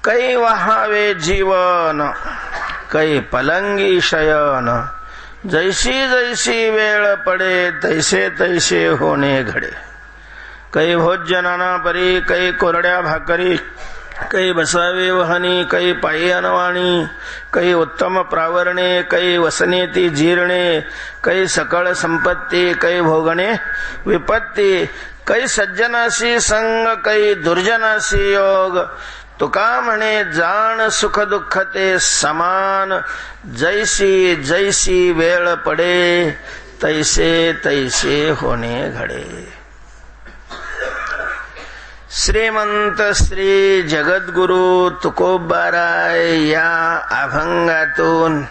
कै वहावे जीवन, कै पलंगी शयन, जैसी जैसी वेळ पडे तैसे तैसे होणे घडे. कै भोजनाना परी, कै कोरड्या भाकरी, कै बसावे वहनी, कै पायी अनवाणी, कै उत्तम प्रावरणे, कै वसने ती जीर्णे, कै सकळ संपत्ती, कै भोगणे विपत्ती, कै सज्जनाशी संग, कै दुर्जनाशी योग. तुका म्हणे जाण सुख दुःख ते समान, जैसी जैसी वेळ पडे तैसे तैसे होणे घडे. श्रीमंत श्री जगद्गुरु तुकोबाराय या अभंगातून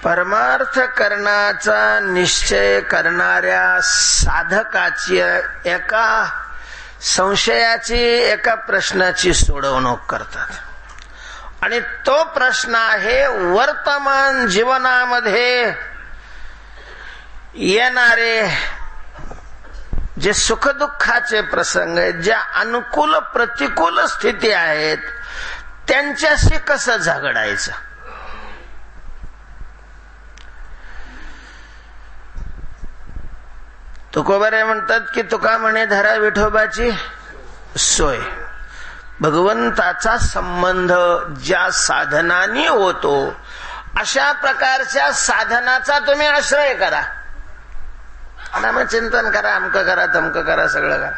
परमार्थ करण्याचा निश्चय करणाऱ्या साधकाची एका संशयाची, एका प्रश्नाची सोडवणूक करतात. आणि तो प्रश्न आहे वर्तमान जीवनामध्ये येणारे जे सुखदुःखाचे प्रसंग आहेत, ज्या अनुकूल प्रतिकूल स्थिती आहेत, त्यांच्याशी कसं झगडायचं. तुकोबारे म्हणतात की तुका म्हणे धरा विठोबाची सोय. भगवंताचा संबंध ज्या साधनाने होतो अशा प्रकारच्या साधनाचा तुम्ही आश्रय करा. नामचिंतन करा, अमकं करा, तमकं करा, सगळं करा.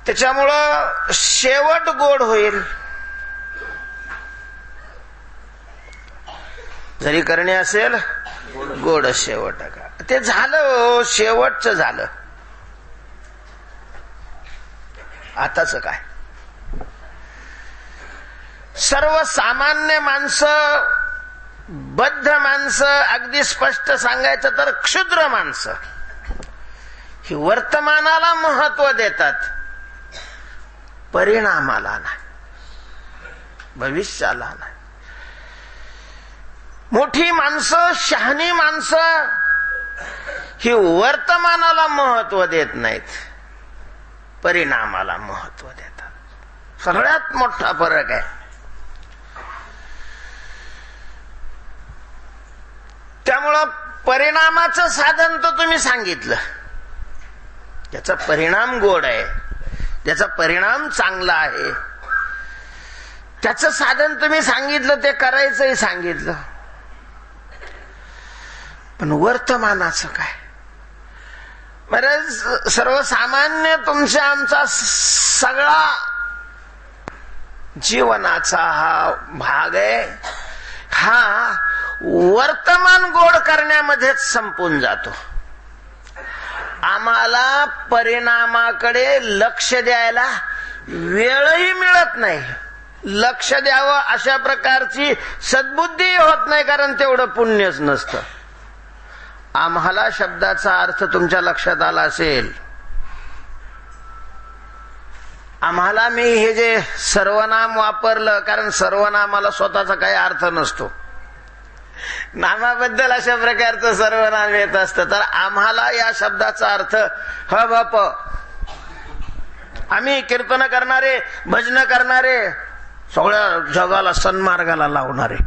त्याच्यामुळं शेवट गोड होईल. जरी करणे असेल गोड शेवट का. ते झालं, शेवटचं झालं. आताच काय. सर्वसामान्य माणसं, बद्ध माणसं, अगदी स्पष्ट सांगायचं तर क्षुद्र माणसं ही वर्तमानाला महत्व देतात, परिणामाला नाही, भविष्याला नाही. मोठी माणसं, शहाणी माणसं ही वर्तमानाला महत्व देत नाहीत, परिणामाला महत्व देतात. सगळ्यात मोठा फरक आहे. त्यामुळं परिणामाचं साधन तर तुम्ही सांगितलं, त्याचा परिणाम गोड आहे, त्याचा परिणाम चांगला आहे, त्याचं साधन तुम्ही सांगितलं, ते करायचंही सांगितलं. पण वर्तमानाचं काय. महाराज, सर्वसामान्य तुमच्या आमचा सगळा जीवनाचा हा भाग आहे, हा वर्तमान गोड करण्यामध्येच संपून जातो. आम्हाला परिणामाकडे लक्ष द्यायला वेळही मिळत नाही. लक्ष द्यावं अशा प्रकारची सद्बुद्धी होत नाही, कारण तेवढं पुण्यच नसतं. आम्हाला शब्दाचा अर्थ तुमच्या लक्षात आला असेल. आम्हाला मी हे जे सर्वनाम वापरलं, कारण सर्वनामाला स्वतःचा काही अर्थ नसतो. नामाबद्दल अशा प्रकारचं सर्वनाम येत असतं, तर आम्हाला या शब्दाचा अर्थ ह बाप, आम्ही कीर्तन करणारे, भजन करणारे, सगळ्या जगाला सन्मार्गाला लावणारे.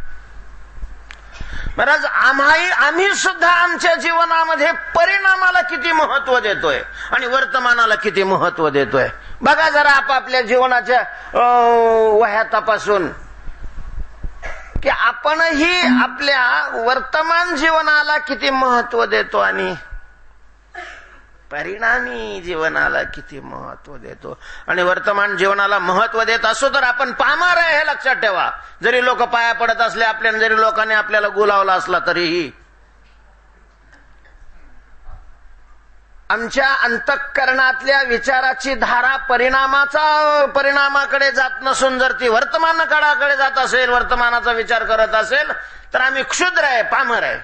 महाराज, आम्ही सुद्धा आमच्या जीवनामध्ये परिणामाला किती महत्व देतोय आणि वर्तमानाला किती महत्व देतोय. बघा जरा आपापल्या जीवनाच्या वह्या तपासून की आपणही आपल्या वर्तमान जीवनाला किती महत्व देतो आणि परिणामी जीवनाला किती महत्व देतो. आणि वर्तमान जीवनाला महत्व देत असो तर आपण पामर आहे हे लक्षात ठेवा. जरी लोक पाया पडत असले आपल्याला, जरी लोकांनी आपल्याला गुलावला असला तरीही आमच्या अंतःकरणातल्या विचाराची धारा परिणामाकडे जात नसून जर ती वर्तमान काळाकडे जात असेल, वर्तमानाचा विचार करत असेल, तर आम्ही क्षुद्र आहे, पामर आहे,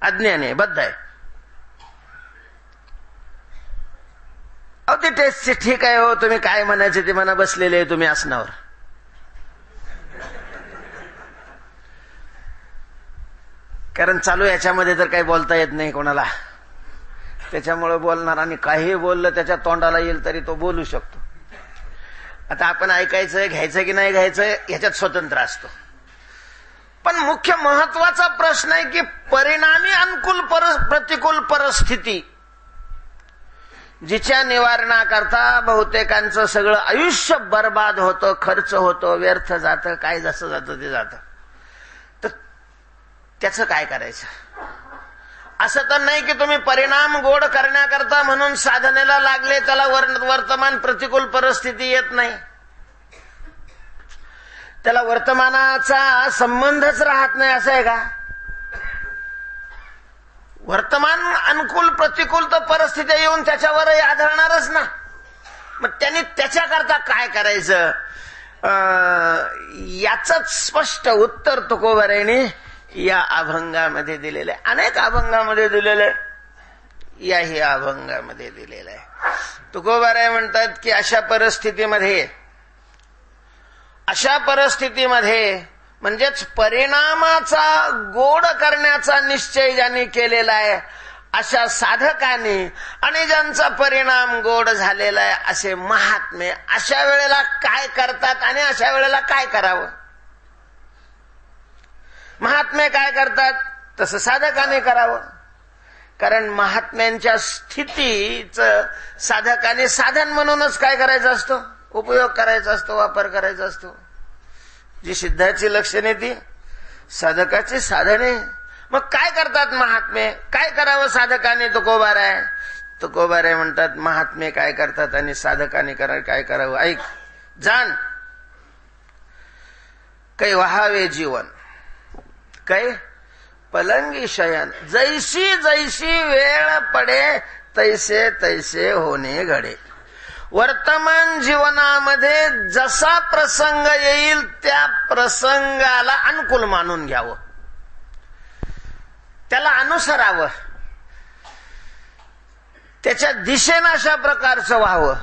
अज्ञान आहे, बद्ध आहे. अहो ती टेस्ट ठीक आहे हो, तुम्ही काय म्हणायचे ते म्हणा, बसलेले आहे तुम्ही आसनावर. कारण चालू याच्यामध्ये तर काही बोलता येत नाही कोणाला, त्याच्यामुळे बोलणार आणि काही बोललं त्याच्या तोंडाला येईल तरी तो बोलू शकतो. आता आपण ऐकायचं घ्यायचं की नाही घ्यायचं ह्याच्यात स्वतंत्र असतो, पण मुख्य महत्वाचा प्रश्न आहे की परिणामी प्रतिकूल परिस्थिती जिच्या निवारणाकरता बहुतेकांचं सगळं आयुष्य बर्बाद होतं, खर्च होतो, व्यर्थ जातं, काय जसं जातं ते जातं, तर त्याचं काय करायचं? असं तर नाही की तुम्ही परिणाम गोड करण्याकरता म्हणून साधनेला लागले, त्याला वर्तमान प्रतिकूल परिस्थिती येत नाही, त्याला वर्तमानाचा संबंधच राहत नाही, असं आहे का? वर्तमान अनुकूल प्रतिकूल तर परिस्थिती येऊन त्याच्यावरही आढळणारच ना. मग त्यांनी त्याच्याकरता काय करायचं याच स्पष्ट उत्तर तुकोबारायांनी या अभंगामध्ये दिलेलं आहे. अनेक अभंगामध्ये दिलेलं आहे, याही अभंगामध्ये दिलेलं आहे. तुकोबाराय म्हणतात की अशा परिस्थितीमध्ये म्हणजेच परिणामाचा गोड करण्याचा निश्चय ज्यांनी केलेला आहे अशा साधकांनी आणि ज्यांचा परिणाम गोड झालेला आहे असे महात्मे अशा वेळेला काय करतात आणि अशा वेळेला काय करावं? महात्मे काय करतात तसं साधकाने करावं, कारण महात्म्यांच्या स्थितीचं साधकाने साधन म्हणूनच काय करायचं असतं? उपयोग करायचा असतो, वापर करायचा असतो. जी सिद्धाची लक्षणे ती साधकाची साधने. मग काय करतात महात्मे? काय करावं साधकाने? तुकोबाराय म्हणतात महात्मे काय करतात आणि साधकाने काय करावं ऐक, जाण. कै वहावे जीवन, कै पलंगी शयन, जैसी जैसी वेळ पडे तैसे तैसे होणे घडे. वर्तमान जीवनामध्ये जसा प्रसंग येईल त्या प्रसंगाला अनुकूल मानून घ्यावं, त्याला अनुसरावं, त्याच्या दिशेनं अशा प्रकारचं व्हावं,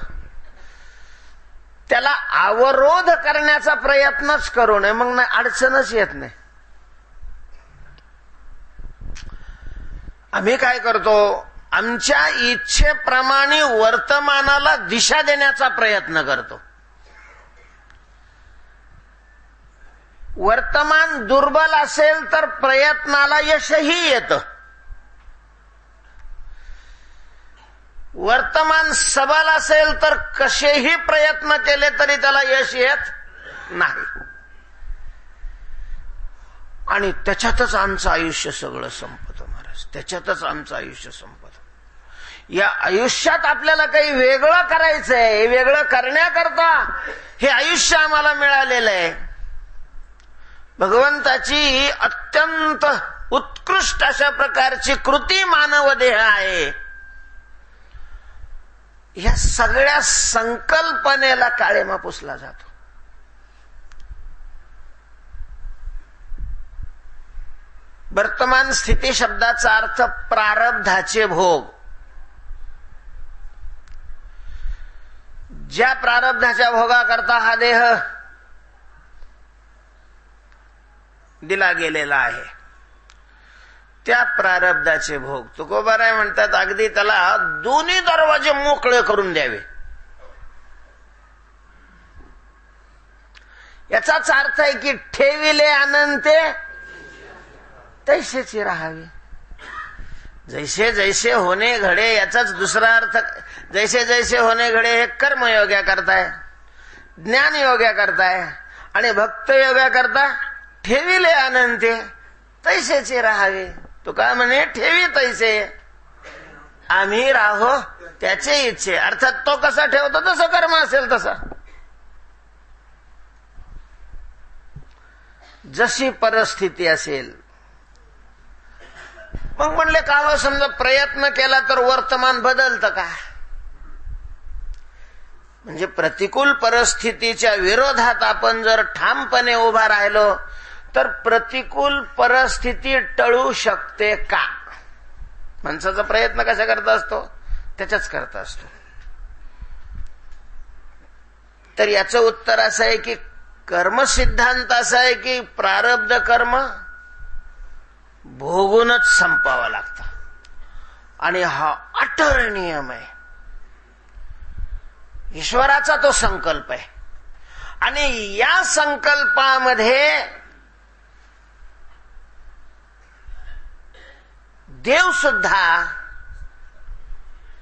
त्याला अवरोध करण्याचा प्रयत्नच करू नये, मग अडचणच येत नाही. आम्ही काय करतो? आमच्या इच्छेप्रमाणे वर्तमानाला दिशा देण्याचा प्रयत्न करतो. वर्तमान दुर्बल असेल तर प्रयत्नाला यशही येतं, वर्तमान सबल असेल तर कसेही प्रयत्न केले तरी त्याला यश येत नाही, आणि त्याच्यातच आमचं आयुष्य सगळं संपतं महाराज, त्याच्यातच आमचं आयुष्य संपतं. या आयुष्यात आपल्याला काही वेगळं करायचंय, हे वेगळं करण्याकरता हे आयुष्य आम्हाला मिळालेलं आहे. भगवंताची अत्यंत उत्कृष्ट अशा प्रकारची कृती मानव देह आहे. या सगळ्या संकल्पनेला काळेमा पुसला जातो. वर्तमान स्थिती शब्दाचा अर्थ प्रारब्धाचे भोग. ज्या प्रारब्धाच्या भोगाकरता हा देह दिला गेलेला आहे त्या प्रारब्धाचे भोग. तुकोबाराय म्हणतात अगदी त्याला दोन्ही दरवाजे मोकळे करून द्यावे. याचाच अर्थ आहे की ठेविले अनंते तैसेची राहावे. जैसे जैसे होणे घडे याचाच दुसरा अर्थ, जैसे जैसे होणे घडे हे कर्मयोग्या करताय, ज्ञान योग्या करताय, आणि भक्त योग्या करता ठेविले अनंते तैसेचे राहावे. तो काय म्हणे? ठेवी तैसे आम्ही राहो त्याचे इच्छे. अर्थात तो कसा ठेवतो तसं कर्म असेल तसा, जशी परिस्थिती असेल. मग म्हणले का समजा प्रयत्न केला तर वर्तमान बदलतं का? म्हणजे प्रतिकूल परिस्थितीच्या विरोधात आपण जर ठामपणे उभा राहिलो तर प्रतिकूल परिस्थिती टळू शकते का? माणसाचा प्रयत्न कशा करता असतो? त्याच्याच करता असतो. तर याचं उत्तर असं आहे की कर्म सिद्धांत असा आहे की प्रारब्ध कर्म भोगूनच संपावा लागतं, आणि हा अटळ नियम आहे. ईश्वराचा तो संकल्प आहे. आणि या संकल्पामध्ये देव सुद्धा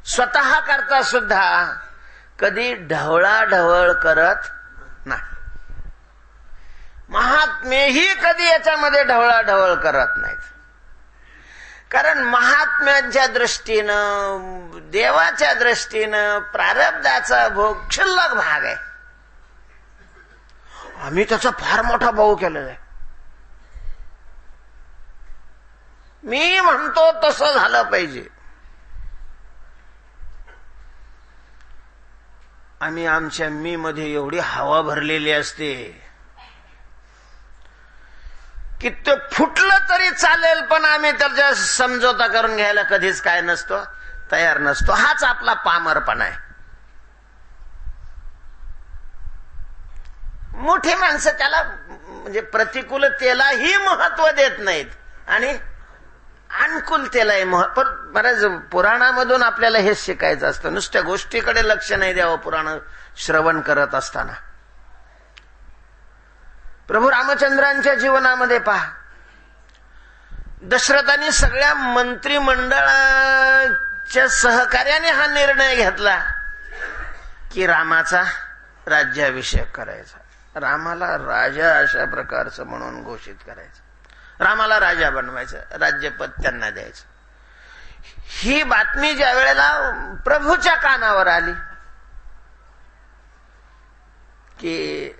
स्वतः करता सुद्धा कधी ढवळाढवळ करत नाही. महात्मेही कधी याच्यामध्ये ढवळाढवळ करत नाहीत. कारण महात्म्याच्या दृष्टीनं, देवाच्या दृष्टीनं प्रारब्धाचा भोग क्षुल्लक भाग आहे. आम्ही त्याचा फार मोठा भाऊ केलेला आहे. मी म्हणतो तसं झालं पाहिजे. आम्ही आमच्या मी मध्ये एवढी हवा भरलेली असते की ते फुटलं तरी चालेल, पण आम्ही त्याचा समझोता करून घ्यायला कधीच काय नसतो, तयार नसतो. हाच आपला पामरपणा आहे. मोठी माणसं त्याला म्हणजे प्रतिकूलतेलाही महत्व देत नाहीत आणि अनुकूलतेलाही महत्व. बऱ्याच पुराणामधून आपल्याला हेच शिकायचं असतं. नुसत्या गोष्टीकडे लक्ष नाही द्यावं पुराण श्रवण करत असताना. प्रभू रामचंद्रांच्या जीवनामध्ये पहा, दशरथांनी सगळ्या मंत्रिमंडळाच्या सहकार्याने हा निर्णय घेतला की रामाचा राज्याभिषेक करायचा, रामाला राजा अशा प्रकारचं म्हणून घोषित करायचं, रामाला राजा बनवायचं, राज्यपद त्यांना द्यायचं. ही बातमी ज्या वेळेला प्रभूच्या कानावर आली की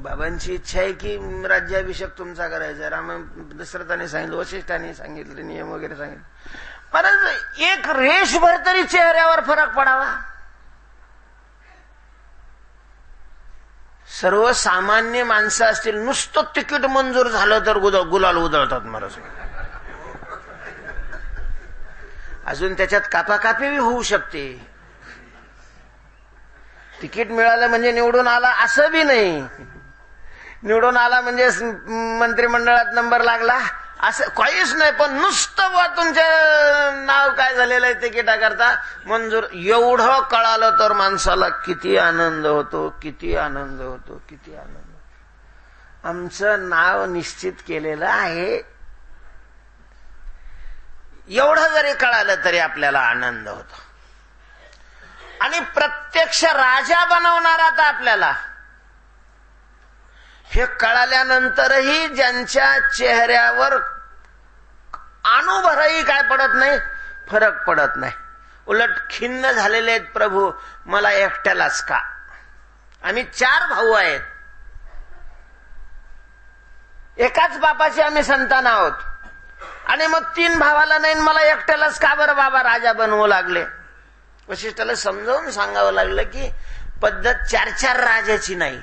बाबांची इच्छा आहे की राज्याभिषेक तुमचा करायचा, दशरथाने सांगितलं, वशिष्ठाने सांगितले, नियम वगैरे सांगितले. परंतु एक रेषभर तरी चेहऱ्यावर फरक पडावा. सर्वसामान्य माणसं असतील, नुसतं तिकीट मंजूर झालं तर गुलाल उधळतात महाराज. अजून त्याच्यात कापाकापी होऊ शकते. तिकीट मिळालं म्हणजे निवडून आला असं बी नाही, निवडून आला म्हणजे मंत्रिमंडळात नंबर लागला असं काहीच नाही. पण नुसतं बा तुमचं नाव काय झालेलं आहे तिकिटा करता मंजूर, एवढं कळालं तर माणसाला किती आनंद होतो, किती आनंद होतो, किती आनंद. आमचं नाव निश्चित केलेलं आहे एवढं जरी कळालं तरी आपल्याला आनंद होतो. आणि प्रत्यक्ष राजा बनवणार आता आपल्याला हे कळाल्यानंतरही ज्यांच्या चेहऱ्यावर अणुभरही काय पडत नाही, फरक पडत नाही, उलट खिन्न झालेले आहेत. प्रभू मला एकट्यालाच का? आम्ही 4 भाऊ आहेत, एकाच बापाचे आम्ही संतान आहोत, आणि मग 3 भावाला नाही, मला एकट्यालाच का बरं बाबा राजा बनवू लागले? वशिष्ठाला समजावून सांगावं लागलं की पद्धत 4-4 राजाची नाही.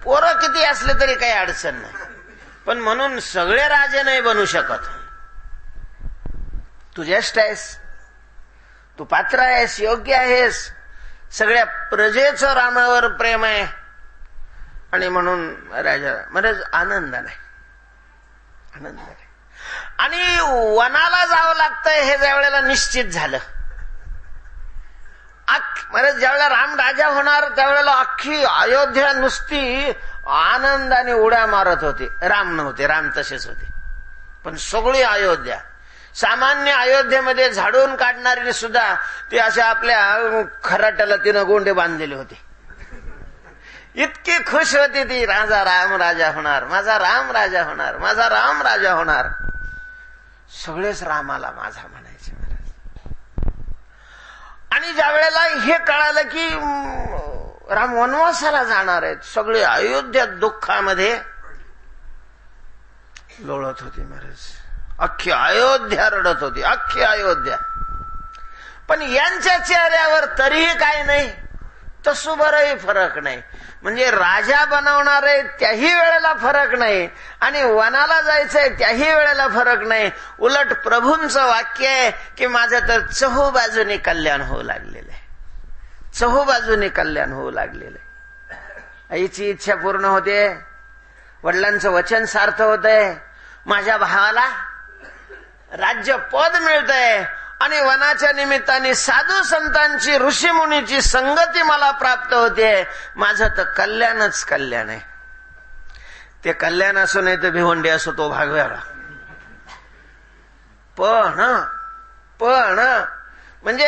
पोरं किती असले तरी काही अडचण नाही, पण म्हणून सगळे राजे नाही बनू शकत. तू ज्येष्ठ आहेस, तू पात्र आहेस, योग्य आहेस, सगळ्या प्रजेचं रामावर प्रेम आहे आणि म्हणून राजा म्हणजे आनंद नाही, आनंद नाही. आणि वनाला जावं लागतंय हे ज्या वेळेला निश्चित झालं, म्हणजे ज्यावेळेला राम राजा होणार त्यावेळेला अख्खी अयोध्या नुसती आनंदाने उड्या मारत होती. राम नव्हते, राम तसेच होते, पण सगळी अयोध्या, सामान्य अयोध्येमध्ये झाडून काढणारी सुद्धा ती अशा आपल्या खराट्याला तिनं गोंडे बांधलेले होते. इतकी खुश होती ती, माझा राम राजा होणार, माझा राम राजा होणार, माझा राम राजा होणार. सगळेच रामाला माझा म्हणायचे. आणि ज्या वेळेला हे कळालं की राम वनवासाला जाणार आहेत, सगळे अयोध्या दुःखामध्ये लोळत होती महाराज. अख्खी अयोध्या रडत होती, अख्खी अयोध्या. पण यांच्या चेहऱ्यावर तरीही काय नाही, तसुबरही फरक नाही. म्हणजे राजा बनवणारे त्याही वेळेला फरक नाही आणि वनाला जायचंय त्याही वेळेला फरक नाही. उलट प्रभूंचं वाक्य आहे की माझं तर चहूबाजूने कल्याण होऊ लागलेलं आहे, चहूबाजूने कल्याण होऊ लागलेलं आहे. आईची इच्छा पूर्ण होते, वडिलांचं वचन सार्थ होतंय, माझ्या भावाला राज्य पद मिळतंय, आणि वनाच्या निमित्ताने साधू संतांची ऋषीमुनीची संगती मला प्राप्त होते, माझं तर कल्याणच कल्याण आहे. ते कल्याण असो नाही तर भिवंडी असो तो भाग वेगळा. पण म्हणजे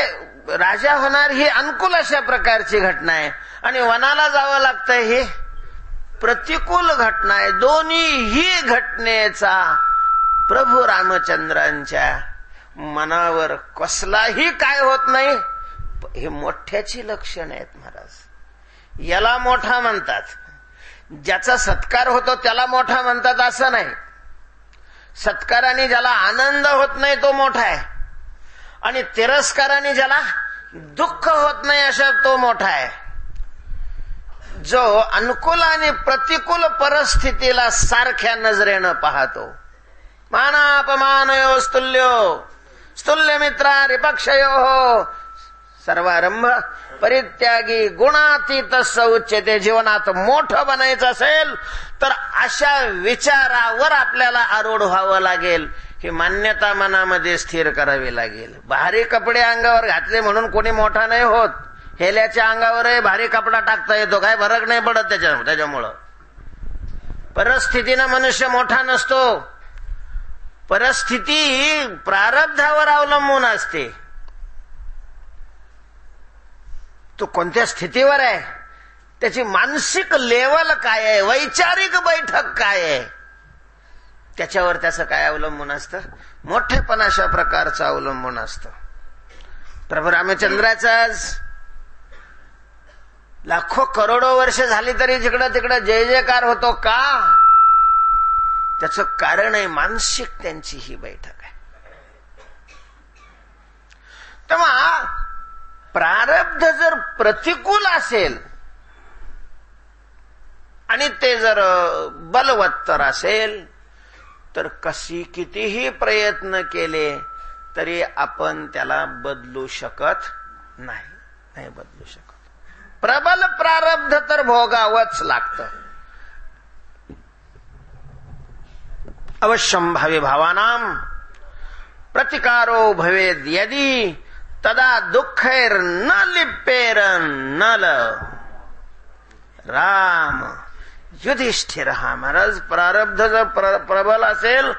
राजा होणार ही अनुकूल अशा प्रकारची घटना आहे आणि वनाला जावं लागतंय ही प्रतिकूल घटना आहे. दोन्ही घटनेचा प्रभू रामचंद्रांच्या मनावर कसलाही काय होत नाही. हे मोठ्याची लक्षण आहेत महाराज. याला मोठा म्हणतात, ज्याचा सत्कार होतो त्याला मोठा म्हणतात असं नाही. सत्काराने ज्याला आनंद होत नाही तो मोठा आहे आणि तिरस्काराने ज्याला दुःख होत नाही अशा तो मोठा आहे. जो अनुकूल आणि प्रतिकूल परिस्थितीला सारख्या नजरेनं पाहतो. मानापमानयो स्तुल्यो स्तुल्य मित्रा रिपक्षयो सर्वारंभ परित्यागी गुणातीत उच्यते. जीवनात मोठं बनायचं असेल तर अशा विचारावर आपल्याला आरूढ व्हावं लागेल. ही मान्यता मनामध्ये स्थिर करावी लागेल. भारी कपडे अंगावर घातले म्हणून कोणी मोठा नाही होत. हेल्याच्या अंगावरही भारी कपडा टाकता येतो, काय फरक नाही पडत त्याच्यामुळं. परिस्थितीनं मनुष्य मोठा नसतो. परिस्थिती प्रारब्धावर अवलंबून असते. तो कोणत्या स्थितीवर आहे, त्याची मानसिक लेवल काय आहे, वैचारिक बैठक काय आहे, त्याच्यावर त्याचं काय अवलंबून असतं. मोठेपण अशा प्रकारचं अवलंबून असतं. प्रभू रामचंद्राचाच लाखो करोडो वर्ष झाली तरी जिकडं तिकडं जय जयकार होतो का? त्याचं कारण आहे मानसिक त्यांची ही बैठक आहे. तेव्हा प्रारब्ध जर प्रतिकूल असेल आणि ते जर बलवत्तर असेल तर कितीही प्रयत्न केले तरी आपण त्याला बदलू शकत नाही बदलू शकत. प्रबल प्रारब्ध तर भोगावंच लागतं. अवश्यम भावी भावानां प्रतिकारो भवेद यदि तदा दुःखैर न लिप्पेर नल. राम युधिष्ठिर हा महाराज प्रारब्ध जर प्रबल असेल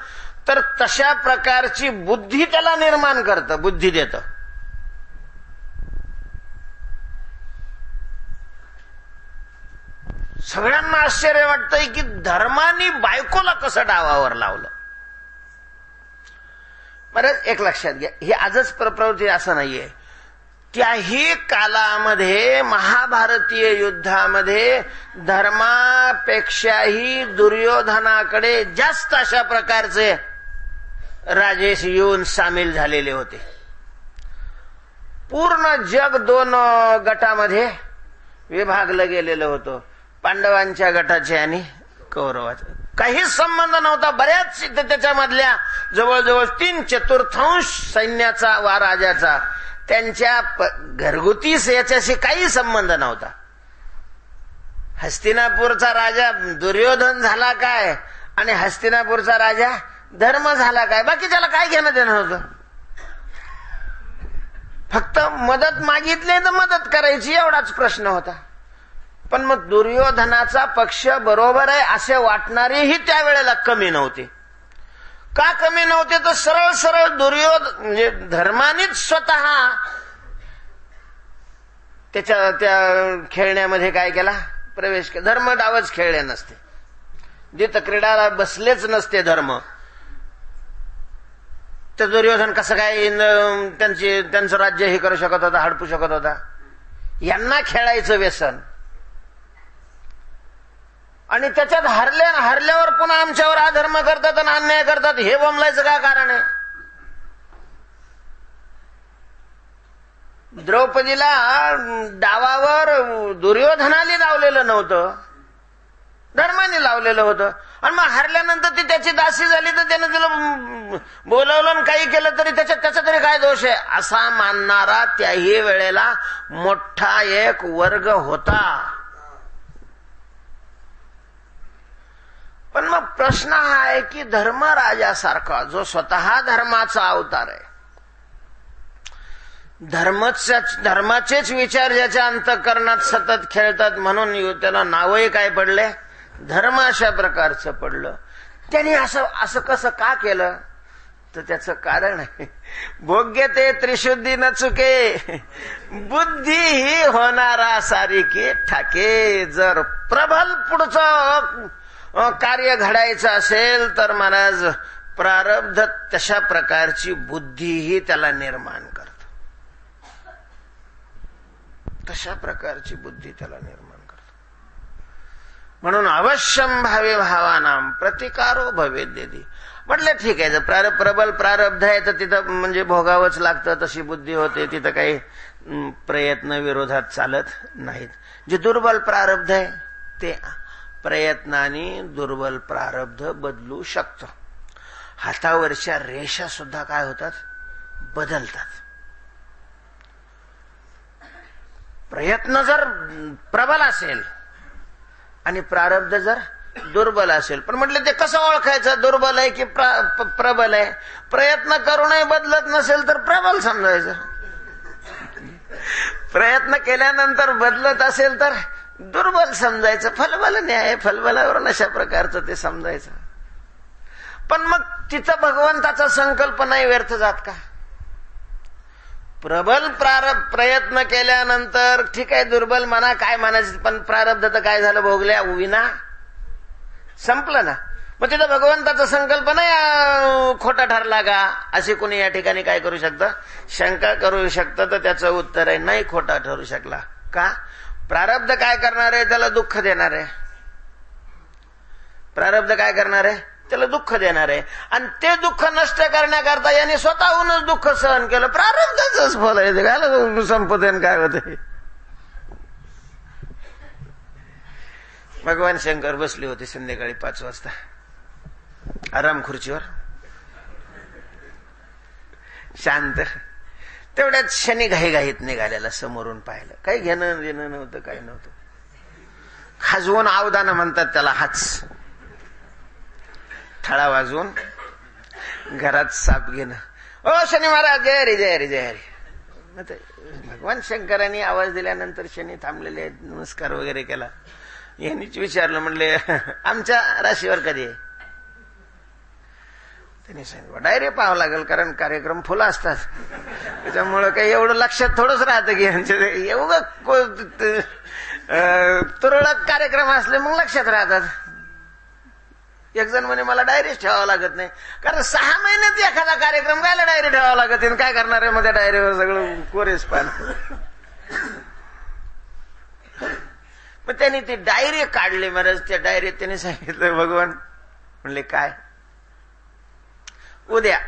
तर तशा प्रकारची बुद्धी त्याला निर्माण करतं, बुद्धी देतं. सगळ्यांना आश्चर्य वाटतंय की धर्मानी बायकोला कसं डावावर लावलं. बरं एक लक्षात घ्या, ही आजच प्रवृत्ती असं नाहीये. त्याही कालामध्ये महाभारतीय युद्धामध्ये धर्मापेक्षाही दुर्योधनाकडे जास्त अशा प्रकारचे राजेश येऊन सामील झालेले होते. पूर्ण जग दोन गटामध्ये विभागलं गेलेलं होतं, पांडवांच्या गटाचे आणि कौरवाचे. काहीच संबंध नव्हता. बऱ्याच त्याच्यामधल्या जवळजवळ 3/4 सैन्याचा वा राजाचा त्यांच्या घरगुती याच्याशी काही संबंध नव्हता. हस्तिनापूरचा राजा दुर्योधन झाला काय आणि हस्तिनापूरचा राजा धर्म झाला काय, बाकीच्याला काय घेणं देणं होतं. फक्त मदत मागितली तर मदत करायची एवढाच प्रश्न होता. पण मग दुर्योधनाचा पक्ष बरोबर आहे असे वाटणारेही त्यावेळेला कमी नव्हते. का कमी नव्हते तर सरळ सरळ दुर्योधन म्हणजे धर्मानेच स्वतः त्याच्या त्या खेळण्यामध्ये काय केला, प्रवेश केला. धर्म डावच खेळले नसते, जिथ क्रीडाला बसलेच नसते धर्म, तर दुर्योधन कसं काय त्यांचं राज्य हे करू शकत होता, हडपू शकत होता. यांना खेळायचं व्यसन आणि त्याच्यात हरल्यावर पुन्हा आमच्यावर अधर्म करतात आणि अन्याय करतात, हे बोंबलायचं काय कारण आहे. द्रौपदीला डावावर दुर्योधनाने लावलेलं नव्हतं, धर्माने लावलेलं होतं. आणि मग हरल्यानंतर ती त्याची दासी झाली तर त्यानं तिला बोलावलं आणि काही केलं तरी त्याचा तरी काय दोष आहे असा मानणारा त्याही वेळेला मोठा एक वर्ग होता. पण मग प्रश्न हा आहे की धर्मराजासारखा जो स्वतः धर्माचा अवतार आहे, धर्माचेच विचार ज्याच्या अंतःकरणात सतत खेळतात म्हणून त्याला नावही काय पडले, धर्म अशा प्रकारचं पडलं. त्यांनी असं कसं का केलं, तर त्याचं कारण आहे, भोग्य ते त्रिशुद्धी न चुके, बुद्धी ही होणारा सारिके ठाके. जर प्रबल पुढचं कार्य घडायचं असेल तर महाराज प्रारब्ध तशा प्रकारची बुद्धीही त्याला निर्माण करत, तशा प्रकारची बुद्धी त्याला निर्माण करत. म्हणून अवश्यम भावे भावानाम प्रतिकारो भवेद्येति. म्हटलं ठीक आहे, जर प्रबल प्रारब्ध आहे तर तिथं म्हणजे भोगावंच लागतं, तशी बुद्धी होते, तिथं काही प्रयत्न विरोधात चालत नाहीत. जे दुर्बल प्रारब्ध आहे ते प्रयत्नाने दुर्बल प्रारब्ध बदलू शकतं. हातावरच्या रेषा सुद्धा काय होतात, बदलतात. प्रयत्न जर प्रबल असेल आणि प्रारब्ध जर दुर्बल असेल, पण म्हटलं ते कसं ओळखायचं, दुर्बल आहे की प्रबल आहे. प्रयत्न करूनही बदलत नसेल तर प्रबल समजायचं, प्रयत्न केल्यानंतर बदलत असेल तर दुर्बल समजायचं. फलबल न्याय, फलबलावरून अशा प्रकारचं ते समजायचं. पण मग तिथं भगवंताचा संकल्प नाही व्यर्थ जात का? प्रबल प्रयत्न केल्यानंतर ठीक आहे, दुर्बल म्हणा काय म्हणायचं, पण प्रारब्ध तर काय झालं, भोगल्या विना संपलं ना. मग तिथं भगवंताचा संकल्प नाही खोटा ठरला का, असे कोणी या ठिकाणी काय करू शकतं, शंका करू शकतं. तर त्याचं उत्तर आहे नाही, खोटा ठरू शकला. का? प्रारब्ध काय करणार आहे, त्याला दुःख देणार आहे. प्रारब्ध काय करणार आहे, त्याला दुःख देणार आहे. आणि ते दुःख नष्ट करण्याकरता याने स्वतःहूनच दुःख सहन केलं. प्रारब्धाचंच फल आहे, काय संपतेन काय होते. भगवान शंकर बसले होते संध्याकाळी 5 वाजता आराम खुर्चीवर, शांत. तेवढ्यात शनी घाईघाईत निघालेला समोरून पाहिलं. काही घेणं देणं नव्हतं, काही नव्हतं. खाजवून आवदानं म्हणतात त्याला, हाच थळा वाजवून घरात साप घेणं. ओ शनी महाराज, जय हरी जय हरी जय हरी. भगवान शंकरांनी आवाज दिल्यानंतर शनी थांबलेले आहेत, नमस्कार वगैरे केला. यांनीच विचारलं, म्हणले आमच्या राशीवर कधी आहे? त्यांनी सांगितलं डायरेक्ट पाहावं लागेल, कारण कार्यक्रम फुलं असतात, त्याच्यामुळं काही एवढं लक्षात थोडंच राहतं की एवढं तुरळक कार्यक्रम असले मग लक्षात राहतात. एक जण म्हणे मला डायरी ठेवावं लागत नाही, कारण 6 महिन्यात एखादा कार्यक्रम गायला डायरी ठेवावं लागत. काय करणार आहे मग त्या डायरीवर सगळं कोरेस पान. मग त्यांनी ती डायरी काढली महाराज. त्या डायरीत त्यांनी सांगितलं, भगवान म्हणले काय, उद्या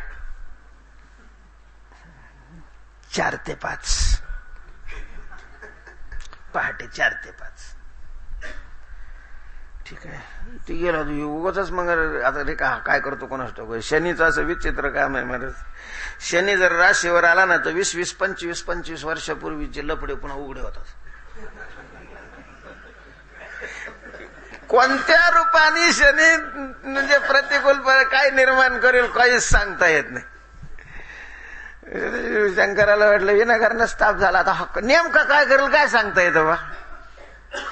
4 ते 5 पहाटे 4 ते 5. ठीक आहे, ती गेला उगाच. मग आता रे काय करतो कोणाच ठाऊक. शनीचं असं विचित्र काम आहे महाराज. शनी जर राशीवर आला ना तर 20-20, 25-25 वर्षापूर्वीचे लफडे पुन्हा उघडे होतात. कोणत्या रूपाने शनी म्हणजे प्रतिकूल काय निर्माण करेल काहीच सांगता येत नाही. शंकराला वाटलं विनाकारणच ताप झाला, आता नेमका काय करेल काय सांगता येतं बा.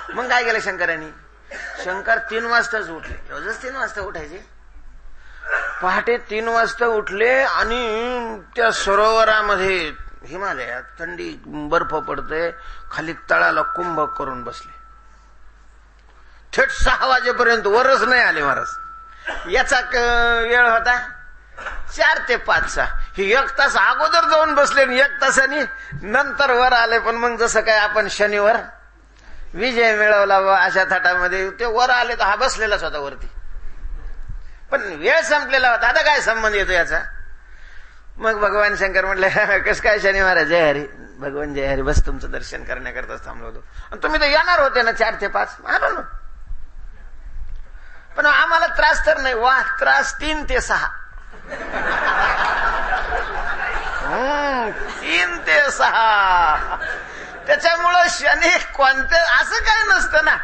मग काय केलं शंकरांनी, शंकर 3 वाजताच उठले. रोजच 3 वाजता उठायचे. पहाटे 3 वाजता उठले आणि त्या सरोवरामध्ये हिमालयात थंडी बर्फ पडते, खाली तळाला कुंभ करून बसले. थेट 6 वाजेपर्यंत वरच नाही आले महाराज. याचा वेळ होता 4 ते 5चा. ही 1 तास अगोदर जाऊन बसले आणि 1 तासाने नंतर वर आले. पण मग जसं काय आपण शनिवार विजय मिळवला अशा थाटामध्ये ते वर आले, तर हा बसलेलाच होता वरती, पण वेळ संपलेला होता. आता काय संबंध येतो याचा. मग भगवान शंकर म्हटले, कस काय शनी महाराज, जय हरी. भगवान जय हरी. बस तुमचं दर्शन करण्याकरताच थांबलो होतो. आणि तुम्ही तर येणार होते ना 4 ते 5. आलो ना, पण आम्हाला त्रास तर नाही. वा, त्रास 3 ते 6. 3 ते 6. त्याच्यामुळं शनी कोणतं असं काय नसतं ना.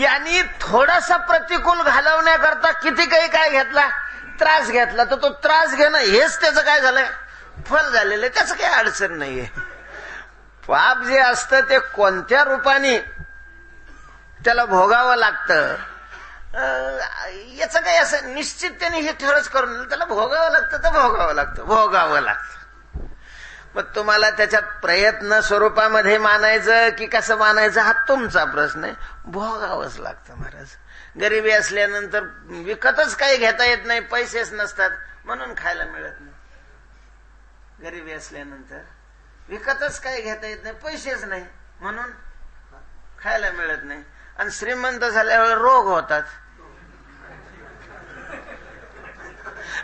यांनी थोडासा प्रतिकूल घालवण्याकरता किती काही काय घेतला, त्रास घेतला, तर तो त्रास घेणं हेच त्याचं काय झालंय, फल झालेलं आहे. त्याचं काही अडचण नाहीये. पाप जे असतं ते कोणत्या रूपाने त्याला भोगावं लागतं, याचं काही असं निश्चित त्याने हे ठरच करून त्याला भोगावं लागतं तर भोगावं लागतं. मग तुम्हाला त्याच्यात प्रयत्न स्वरूपामध्ये मानायचं की कसं मानायचं हा तुमचा प्रश्न आहे. भोगावंच लागतं महाराज. गरिबी असल्यानंतर विकतच काही घेता येत नाही, पैसेच नसतात म्हणून खायला मिळत नाही. गरिबी असल्यानंतर विकतच काही घेता येत नाही, पैसेच नाही म्हणून खायला मिळत नाही. आणि श्रीमंत झाल्यावर रोग होतात,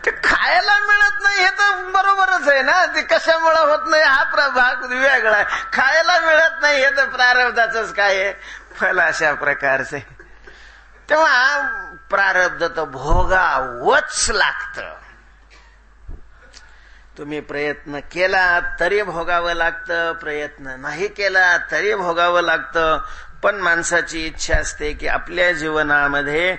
ते खायला मिळत नाही. हे तर बरोबरच आहे ना, ते कशामुळे होत नाही हा प्रभाग वेगळा आहे. खायला मिळत नाही हे तर प्रारब्धाच काय आहे, फल अशा प्रकारचे. तेव्हा प्रारब्ध तर भोगावंच लागतं. तुम्ही प्रयत्न केला तरी भोगावं लागतं, प्रयत्न नाही केला तरी भोगावं लागतं. पण माणसाची इच्छा असते की आपल्या जीवनामध्ये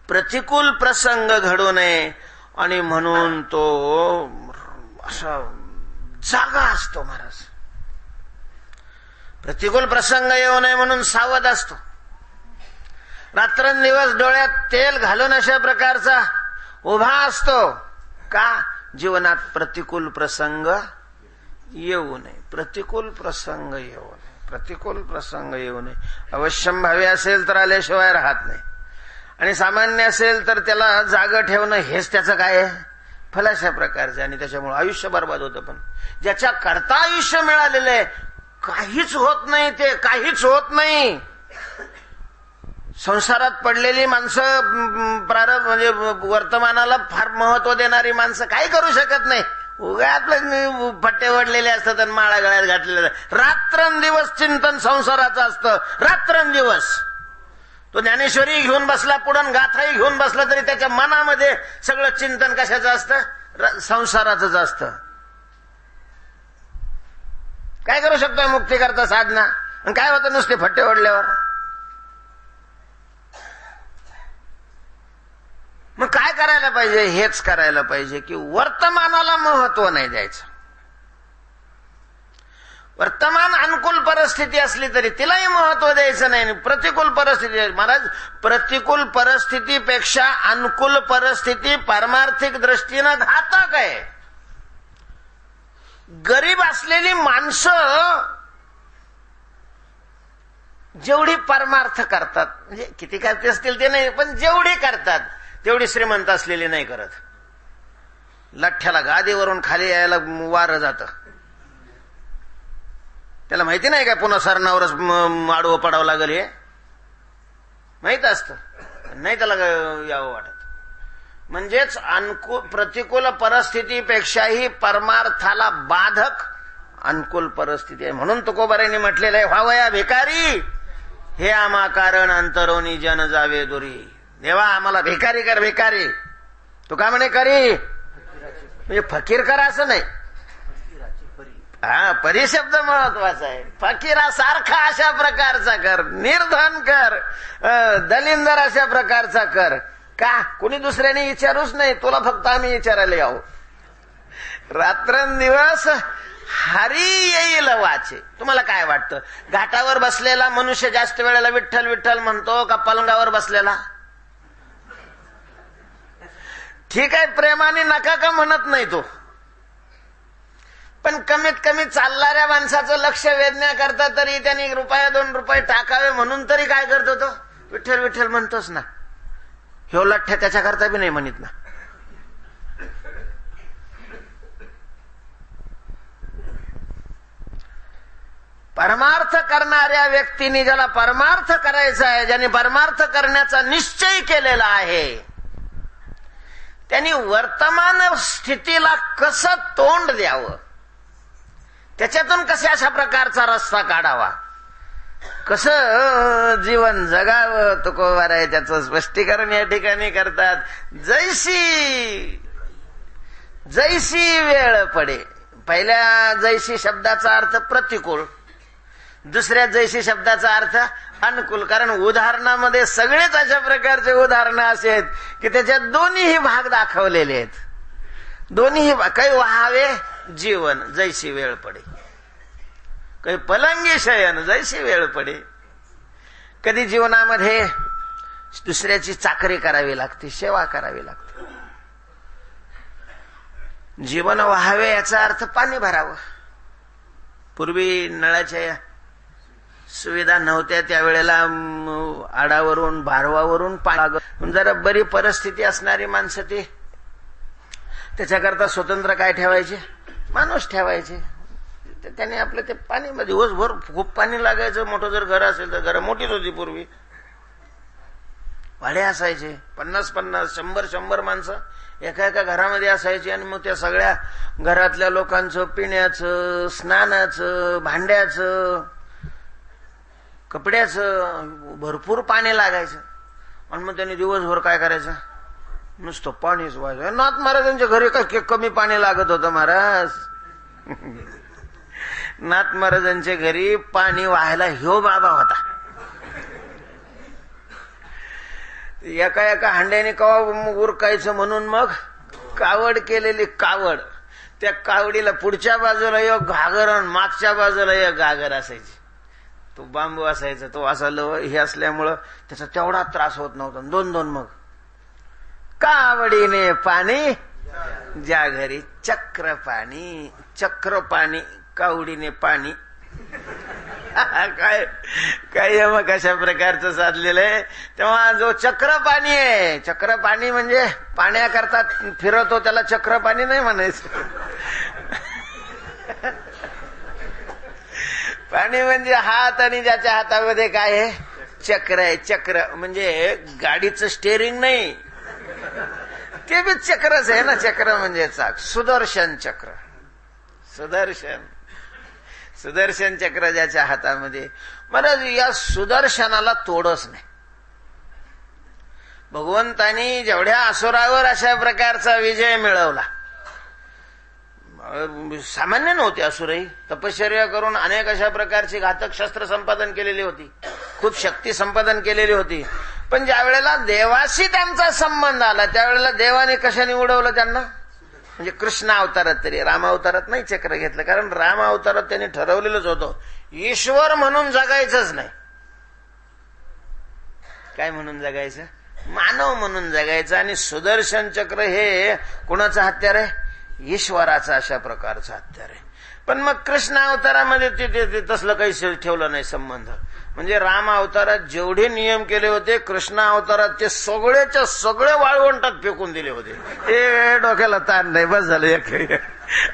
प्रतिकूल प्रसंग घडू नये आणि म्हणून तो असा जागा असतो महाराज. प्रतिकूल प्रसंग येऊ नये म्हणून सावध असतो. रात्रंदिवस डोळ्यात तेल घालून अशा प्रकारचा उभा असतो. का? जीवनात प्रतिकूल प्रसंग येऊ नये, प्रतिकूल प्रसंग येऊ नये, प्रतिकूल प्रसंग येऊ नये. अवश्यंभावी असेल तर आल्याशिवाय राहत नाही, आणि सामान्य असेल तर त्याला जागा ठेवणं हेच त्याचं काय आहे, फल अशा प्रकारचे. आणि त्याच्यामुळे आयुष्य बर्बाद होतं. पण ज्याच्या करता आयुष्य मिळालेलं आहे काहीच होत नाही, ते काहीच होत नाही. संसारात पडलेली माणसं प्रारंभ म्हणजे वर्तमानाला फार महत्व देणारी माणसं काही करू शकत नाही. उगा आपले फट्टे वडलेले असतात आणि माळा गळ्यात घातलेले. रात्रंदिवस चिंतन संसाराचं असतं, रात्रंदिवस. तो ज्ञानेश्वरी घेऊन बसला पुढं, गाथाही घेऊन बसला तरी त्याच्या मनामध्ये सगळं चिंतन कशाचं असतं, संसाराचंच असतं. काय करू शकतोय मुक्ती करता साधना, आणि काय होतं नुसते फट्टे ओढल्यावर. मग काय करायला पाहिजे, हेच करायला पाहिजे की वर्तमानाला महत्व नाही द्यायचं. वर्तमान अनुकूल परिस्थिती असली तरी तिलाही महत्व द्यायचं नाही. प्रतिकूल परिस्थिती, महाराज प्रतिकूल परिस्थितीपेक्षा अनुकूल परिस्थिती पारमार्थिक दृष्टीनं घातक आहे. गरीब असलेली माणसं जेवढी परमार्थ करतात, म्हणजे किती करते असतील ते नाही, पण जेवढी करतात तेवढी श्रीमंत असलेली नाही करत. लठ्ठ्याला गादीवरून खाली यायला वारं जातं. त्याला माहिती नाही का पुन्हा सरणावरच आडवं पडावं लागेल, हे माहित असतं, नाही त्याला यावं वाटत. म्हणजेच प्रतिकूल परिस्थितीपेक्षाही परमार्थाला बाधक अनुकूल परिस्थिती आहे. म्हणून तुकोबारांनी म्हटलेलं आहे, व्हावया भिकारी हे आम्हा कारण अंतरोनी जन जावे दुरी. देवा आम्हाला भिकारी कर, भिकारी. तू का म्हणे करी, म्हणजे फकीर कर असं नाही. हा, परी शब्द महत्वाचा आहे. फकीरासारखा अशा प्रकारचा कर, निर्धन कर, दलिंदर अशा प्रकारचा कर. का? कुणी दुसऱ्याने विचारूच नाही, तुला फक्त आम्ही विचारायला यावं. रात्रंदिवस हरी येईल वाचे. तुम्हाला काय वाटतं, घाटावर बसलेला मनुष्य जास्त वेळेला विठ्ठल विठ्ठल म्हणतो का पलंगावर बसलेला? ठीक आहे, प्रेमाने नका का म्हणत नाही तो, पण कमीत कमी चालणाऱ्या माणसाचं लक्ष वेधण्याकरता तरी त्यांनी ₹1-2 टाकावे म्हणून तरी काय करतो तो, विठ्ठल विठ्ठल म्हणतोच ना. ह्यो लठ्ठ्या त्याच्याकरता बी नाही म्हणत ना. परमार्थ करणाऱ्या व्यक्तीने, ज्याला परमार्थ करायचा आहे, ज्याने परमार्थ करण्याचा निश्चय केलेला आहे, त्यांनी वर्तमान स्थितीला कसं तोंड द्यावं, त्याच्यातून कसे अशा प्रकारचा रस्ता काढावा, कसं जीवन जगावं, तुकोबाराय त्याचं स्पष्टीकरण या ठिकाणी करतात. जैसी वेळ पडे. पहिल्या जैसी शब्दाचा अर्थ प्रतिकूल, दुसऱ्या जैसी शब्दाचा अर्थ अनुकूल. कारण उदाहरणामध्ये सगळेच अशा प्रकारचे उदाहरणं असे आहेत की त्याच्यात दोन्हीही भाग दाखवलेले आहेत. दोन्हीही काही व्हावे जीवन, जैसी वेळ पडे. काही पलंगी शयन जैशी वेळ पडे. कधी जीवनामध्ये दुसऱ्याची चाकरी करावी लागते, सेवा करावी लागते. जीवन व्हावे याचा अर्थ पाणी भरावं. पूर्वी नळाच्या सुविधा नव्हत्या, त्यावेळेला आडावरून बारवावरून पाणी. जरा बरी परिस्थिती असणारी माणसं ती त्याच्याकरता स्वतंत्र काय ठेवायचे, माणूस ठेवायचे. त्याने आपलं ते पाणी दिवसभर खूप पाणी लागायचं. मोठं जर घर असेल तर घरं मोठीच होती पूर्वी. वाडे असायचे, 50-50 100-100 माणसं एका एका घरामध्ये असायची. आणि मग त्या सगळ्या घरातल्या लोकांचं पिण्याचं, स्नानाचं, भांड्याचं, कपड्याचं भरपूर पाणी लागायचं. आणि मग त्यांनी दिवसभर काय करायचं, नुसतं पाणीच व्हायचं. नाथ महाराजांच्या घरी काय कमी पाणी लागत होतं महाराज. नाथ महाराजांच्या घरी पाणी व्हायला ह्यो बाबा होता. एका एका हांड्याने कवा उरकायचं म्हणून मग कावड केलेली. कावड, त्या कावडीला पुढच्या बाजूला एक घागर आणि मागच्या बाजूला एक घागर असायची. तो बांबू असायचा, तो असा हे असल्यामुळं त्याचा तेवढा त्रास होत नव्हता. 2-2 मग कावडीने पाणी ज्या घरी चक्र पाणी. चक्र पाणी, कावडीने पाणी. काय काय मग कशा प्रकारचं साधलेलं आहे. तेव्हा जो चक्र पाणी आहे, चक्र पाणी म्हणजे पाण्याकरता फिरतो त्याला चक्र पाणी नाही म्हणायचं. पाणी म्हणजे हात, आणि ज्याच्या हातामध्ये काय आहे, चक्र आहे. चक्र म्हणजे गाडीचं स्टेअरिंग नाही, ते बी चक्रच आहे ना. चक्र म्हणजे चाक. सुदर्शन चक्र, सुदर्शन चक्र ज्याच्या हातामध्ये. महाराज या सुदर्शनाला तोडच नाही. भगवंतानी जेवढ्या असुरावर अशा प्रकारचा विजय मिळवला. सामान्य नव्हते असुरही. तपश्चर्या करून अनेक अशा प्रकारची घातक शस्त्र संपादन केलेली होती, खूप शक्ती संपादन केलेली होती. पण ज्या वेळेला देवाशी त्यांचा संबंध आला त्यावेळेला देवाने कशाने उडवलं त्यांना. म्हणजे कृष्ण अवतारात, तरी राम अवतारात नाही चक्र घेतलं. कारण राम अवतारात त्यांनी ठरवलेलंच होतं ईश्वर म्हणून जगायचंच नाही. काय म्हणून जगायचं, मानव म्हणून जगायचं. आणि सुदर्शन चक्र हे कोणाचं हत्यार आहे, ईश्वराचं अशा प्रकारचं हत्यार आहे. पण मग कृष्ण अवतारामध्ये ते तसलं काही ठेवलं नाही संबंध. म्हणजे राम अवतारात जेवढे नियम केले होते, कृष्ण अवतारात ते सगळेच्या सगळे वाळवंटात फेकून दिले होते. हे डोक्याला ताण नाही, बस झालं.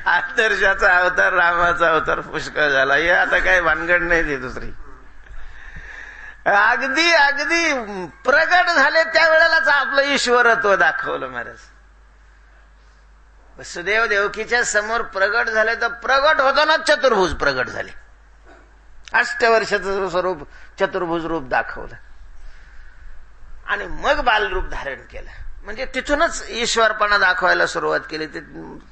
आदर्शाचा अवतार, रामाचा अवतार पुष्कळ झाला. हे आता काही भानगड नाही ती दुसरी. अगदी अगदी प्रगट झाले त्यावेळेलाच आपलं ईश्वरत्व दाखवलं महाराज. वसुदेव देवकीच्या समोर प्रगट झाले तर प्रगट होताना चतुर्भुज प्रगट झाले. 8 वर्षाचं स्वरूप चतुर्भुज रूप दाखवलं आणि मग बालरूप धारण केलं. म्हणजे तिथूनच ईश्वरपणा दाखवायला सुरुवात केली. ते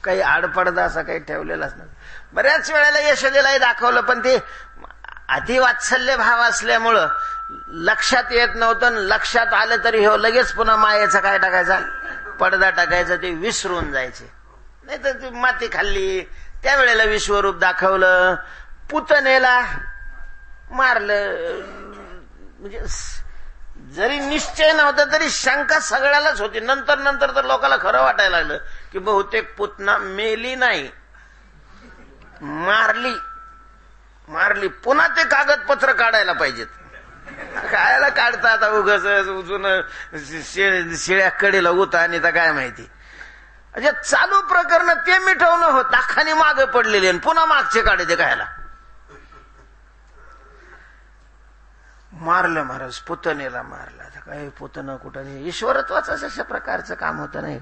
काही आडपडदा असा काही ठेवलेलाच नाही. बऱ्याच वेळेला यशोदेलाही दाखवलं, पण ते अतिवात्सल्य भाव असल्यामुळं लक्षात येत नव्हतं. लक्षात आलं तरी हो लगेच पुन्हा मायेचा काय टाकायचा, पडदा टाकायचा, ते विसरून जायचे. नाही तर ती माती खाल्ली त्यावेळेला विश्वरूप दाखवलं. पुतनेला मारलं. म्हणजे जरी निश्चय नव्हता तरी शंका सगळ्यालाच होती. नंतर नंतर तर लोकांना खरं वाटायला लागलं की बहुतेक पुतना मेली नाही, मारली. पुन्हा ते कागदपत्र काढायला पाहिजेत. कायला काढता आता उगाच उजून शिळ्या कडेला उता आणि तर काय माहिती. म्हणजे चालू प्रकरण ते मिटवणं होत, दाखाने मागे पडलेले आणि पुन्हा मागचे काढे ते कायला. मारलं महाराज, पुतनेला मारला. काय पुतन कुठं नाही, ईश्वरत्वाच अशा प्रकारचं काम होतं. नाही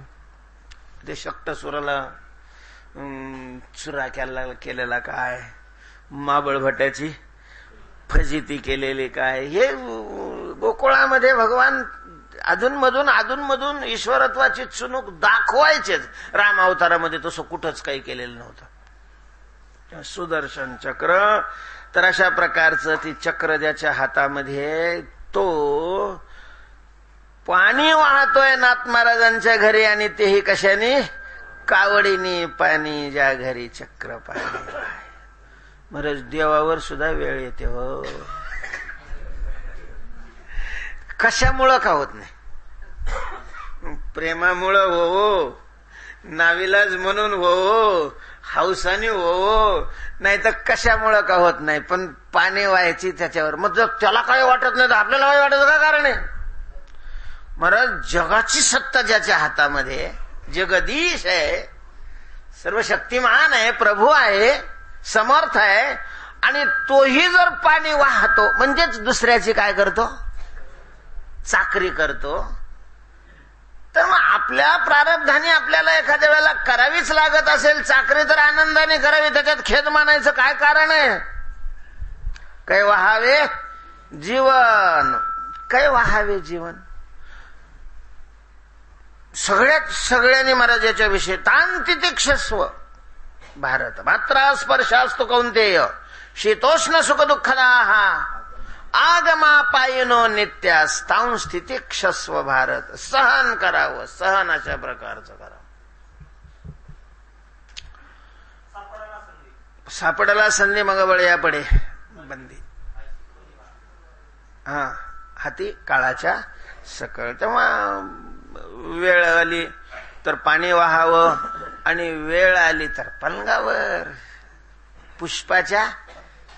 ते शक्तसुराला चुरा केलेला काय, माबळ भट्टाची फजिती केलेली काय, हे गोकुळामध्ये भगवान अधूनमधून ईश्वरत्वाची चुणूक दाखवायचेच. राम अवतारामध्ये तसं कुठंच काही केलेलं नव्हतं. सुदर्शन चक्र, तर अशा प्रकारचं ती चक्र ज्याच्या हातामध्ये, तो पाणी वाहतोय नाथ महाराजांच्या घरी. आणि तेही कशाने, कावडीने पाणी ज्या घरी चक्र पाणी. महाराज देवावर सुद्धा वेळ येते हो. कशामुळं का होत नाही? प्रेमामुळं हो, नाविलाज म्हणून हो, हौसाने हो, नाही तर कशामुळं का होत नाही. पण पाणी व्हायची त्याच्यावर, मग जर त्याला काही वाटत नाही तर आपल्याला काही वाटत का कारण आहे? महाराज जगाची सत्ता ज्याच्या हातामध्ये, जगदीश आहे, सर्व शक्तिमान आहे, प्रभू आहे, समर्थ आहे, आणि तोही जर पाणी वाहतो म्हणजेच दुसऱ्याची काय करतो? चाकरी करतो. तर मग आपल्या प्रारब्धाने आपल्याला एखाद्या वेळेला करावीच लागत असेल चाकरी, तर आनंदाने करावी, त्याच्यात खेद मानायचं काय कारण आहे? काय वाहावे जीवन, काय वाहावे जीवन. सगळ्यांनी महाराज याच्याविषयी तान तितिक्षस्व भारत मात्रा स्पर्शास्तु कौंतेय शीतोष्ण सुख दुःखदाः आगमापायनो नित्यास्तां स्थितिक्षस्व भारत. सहन करावं, सहन अशा प्रकारचं करावं. सापडला संधी मग बळया पडे बंदी. हा, हाती काळाच्या सकळ. तेव्हा वेळ आली तर पाणी वाहावं, आणि वेळ आली तर पलंगावर पुष्पाच्या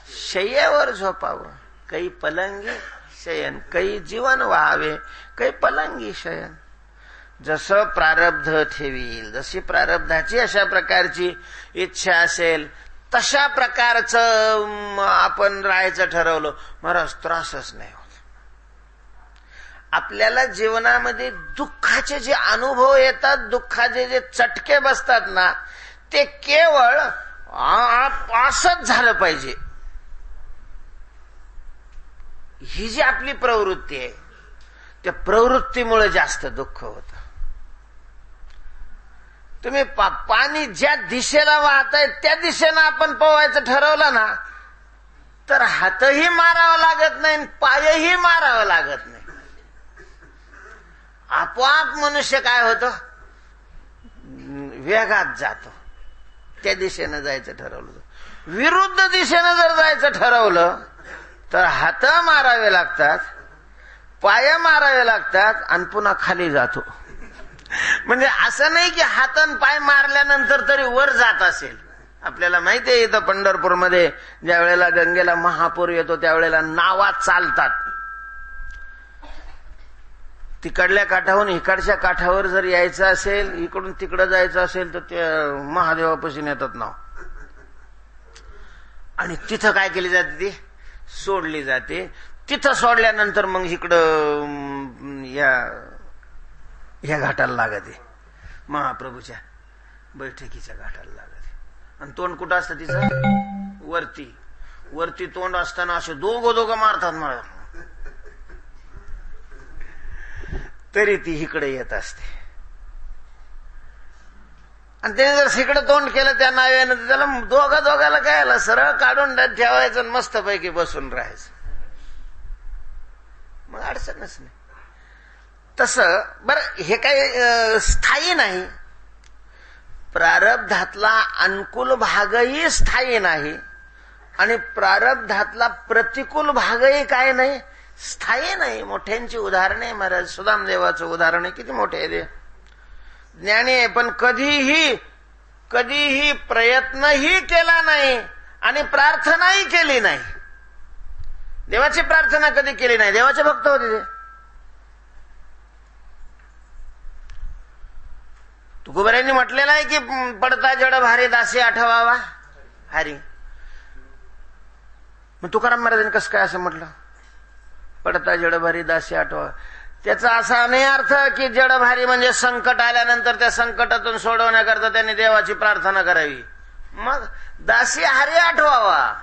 शय्यावर झोपावं. काही पलंगी शयन, काही जीवन व्हावे, काही पलंगी शयन. जसं प्रारब्ध ठेवील, जशी प्रारब्धाची अशा प्रकारची इच्छा असेल, तशा प्रकारचं आपण राहायचं ठरवलं, महाराज त्रासच नाही होत. आपल्याला जीवनामध्ये दुःखाचे जे अनुभव येतात, दुःखाचे जे चटके बसतात ना, ते केवळ असंच झालं पाहिजे, ही जी आपली प्रवृत्ती आहे, त्या प्रवृत्तीमुळे जास्त दुःख होतं. तुम्ही पाणी ज्या दिशेला वाहताय त्या दिशेनं आपण पोवायचं ठरवलं ना, तर हातही मारावं लागत नाही, पायही मारावं लागत नाही. आपोआप मनुष्य काय होतं? वेगात जातो. त्या दिशेनं जायचं ठरवलं. विरुद्ध दिशेनं जर जायचं ठरवलं तर हात मारावे लागतात, पाय मारावे लागतात, आणि पुन्हा खाली जातो. म्हणजे असं नाही की हात आणि पाय मारल्यानंतर तरी वर जात असेल. आपल्याला माहिती आहे इथं पंढरपूरमध्ये ज्या वेळेला गंगेला महापूर येतो त्यावेळेला नावा चालतात. तिकडल्या काठावरून इकडच्या काठावर जर यायचं असेल, इकडून तिकडं जायचं असेल, तर त्या महादेवापाशी नेतात नाव, आणि तिथं काय केली जाते? ती सोडली जाते. तिथं सोडल्यानंतर मग इकडं या घाटाला लागते, महाप्रभूच्या बैठकीच्या घाटाला लागते. आणि तोंड कुठं असतं तिचं? वरती. वरती तोंड असताना असे दोघं मारतात मला, तरी ती इकडे येत असते. आणि त्याने जर इकडे तोंड केलं त्या नाव्यानं, त्याला दोघाला काय आलं, सरळ काढून ठेवायचं आणि मस्तपैकी बसून राहायचं, मग अडचणच नाही. तसं बरं, हे काही स्थायी नाही. प्रारब्धातला अनुकूल भागही स्थायी नाही, आणि प्रारब्धातला प्रतिकूल भागही काय नाही, स्थायी नाही. मोठ्यांची उदाहरणे महाराज सुदामदेवाचं उदाहरण आहे, किती मोठे आहे ते. ज्ञानी आहे, पण कधीही प्रयत्नही केला नाही आणि प्रार्थनाही केली नाही. देवाची प्रार्थना कधी केली नाही. देवाचे भक्त होते ते. तुकोबारायांनी म्हटलेलं आहे की पडता जड भारी दासी आठवावा हरी. मग तुकाराम महाराजांनी कसं काय असं म्हटलं? पडता जड भारी दासी आठवा. त्याचा असा नाही अर्थ की जड भारी म्हणजे संकट आल्यानंतर त्या संकटातून सोडवण्याकरता त्यांनी देवाची प्रार्थना करावी. मग दासी हरी आठवावा.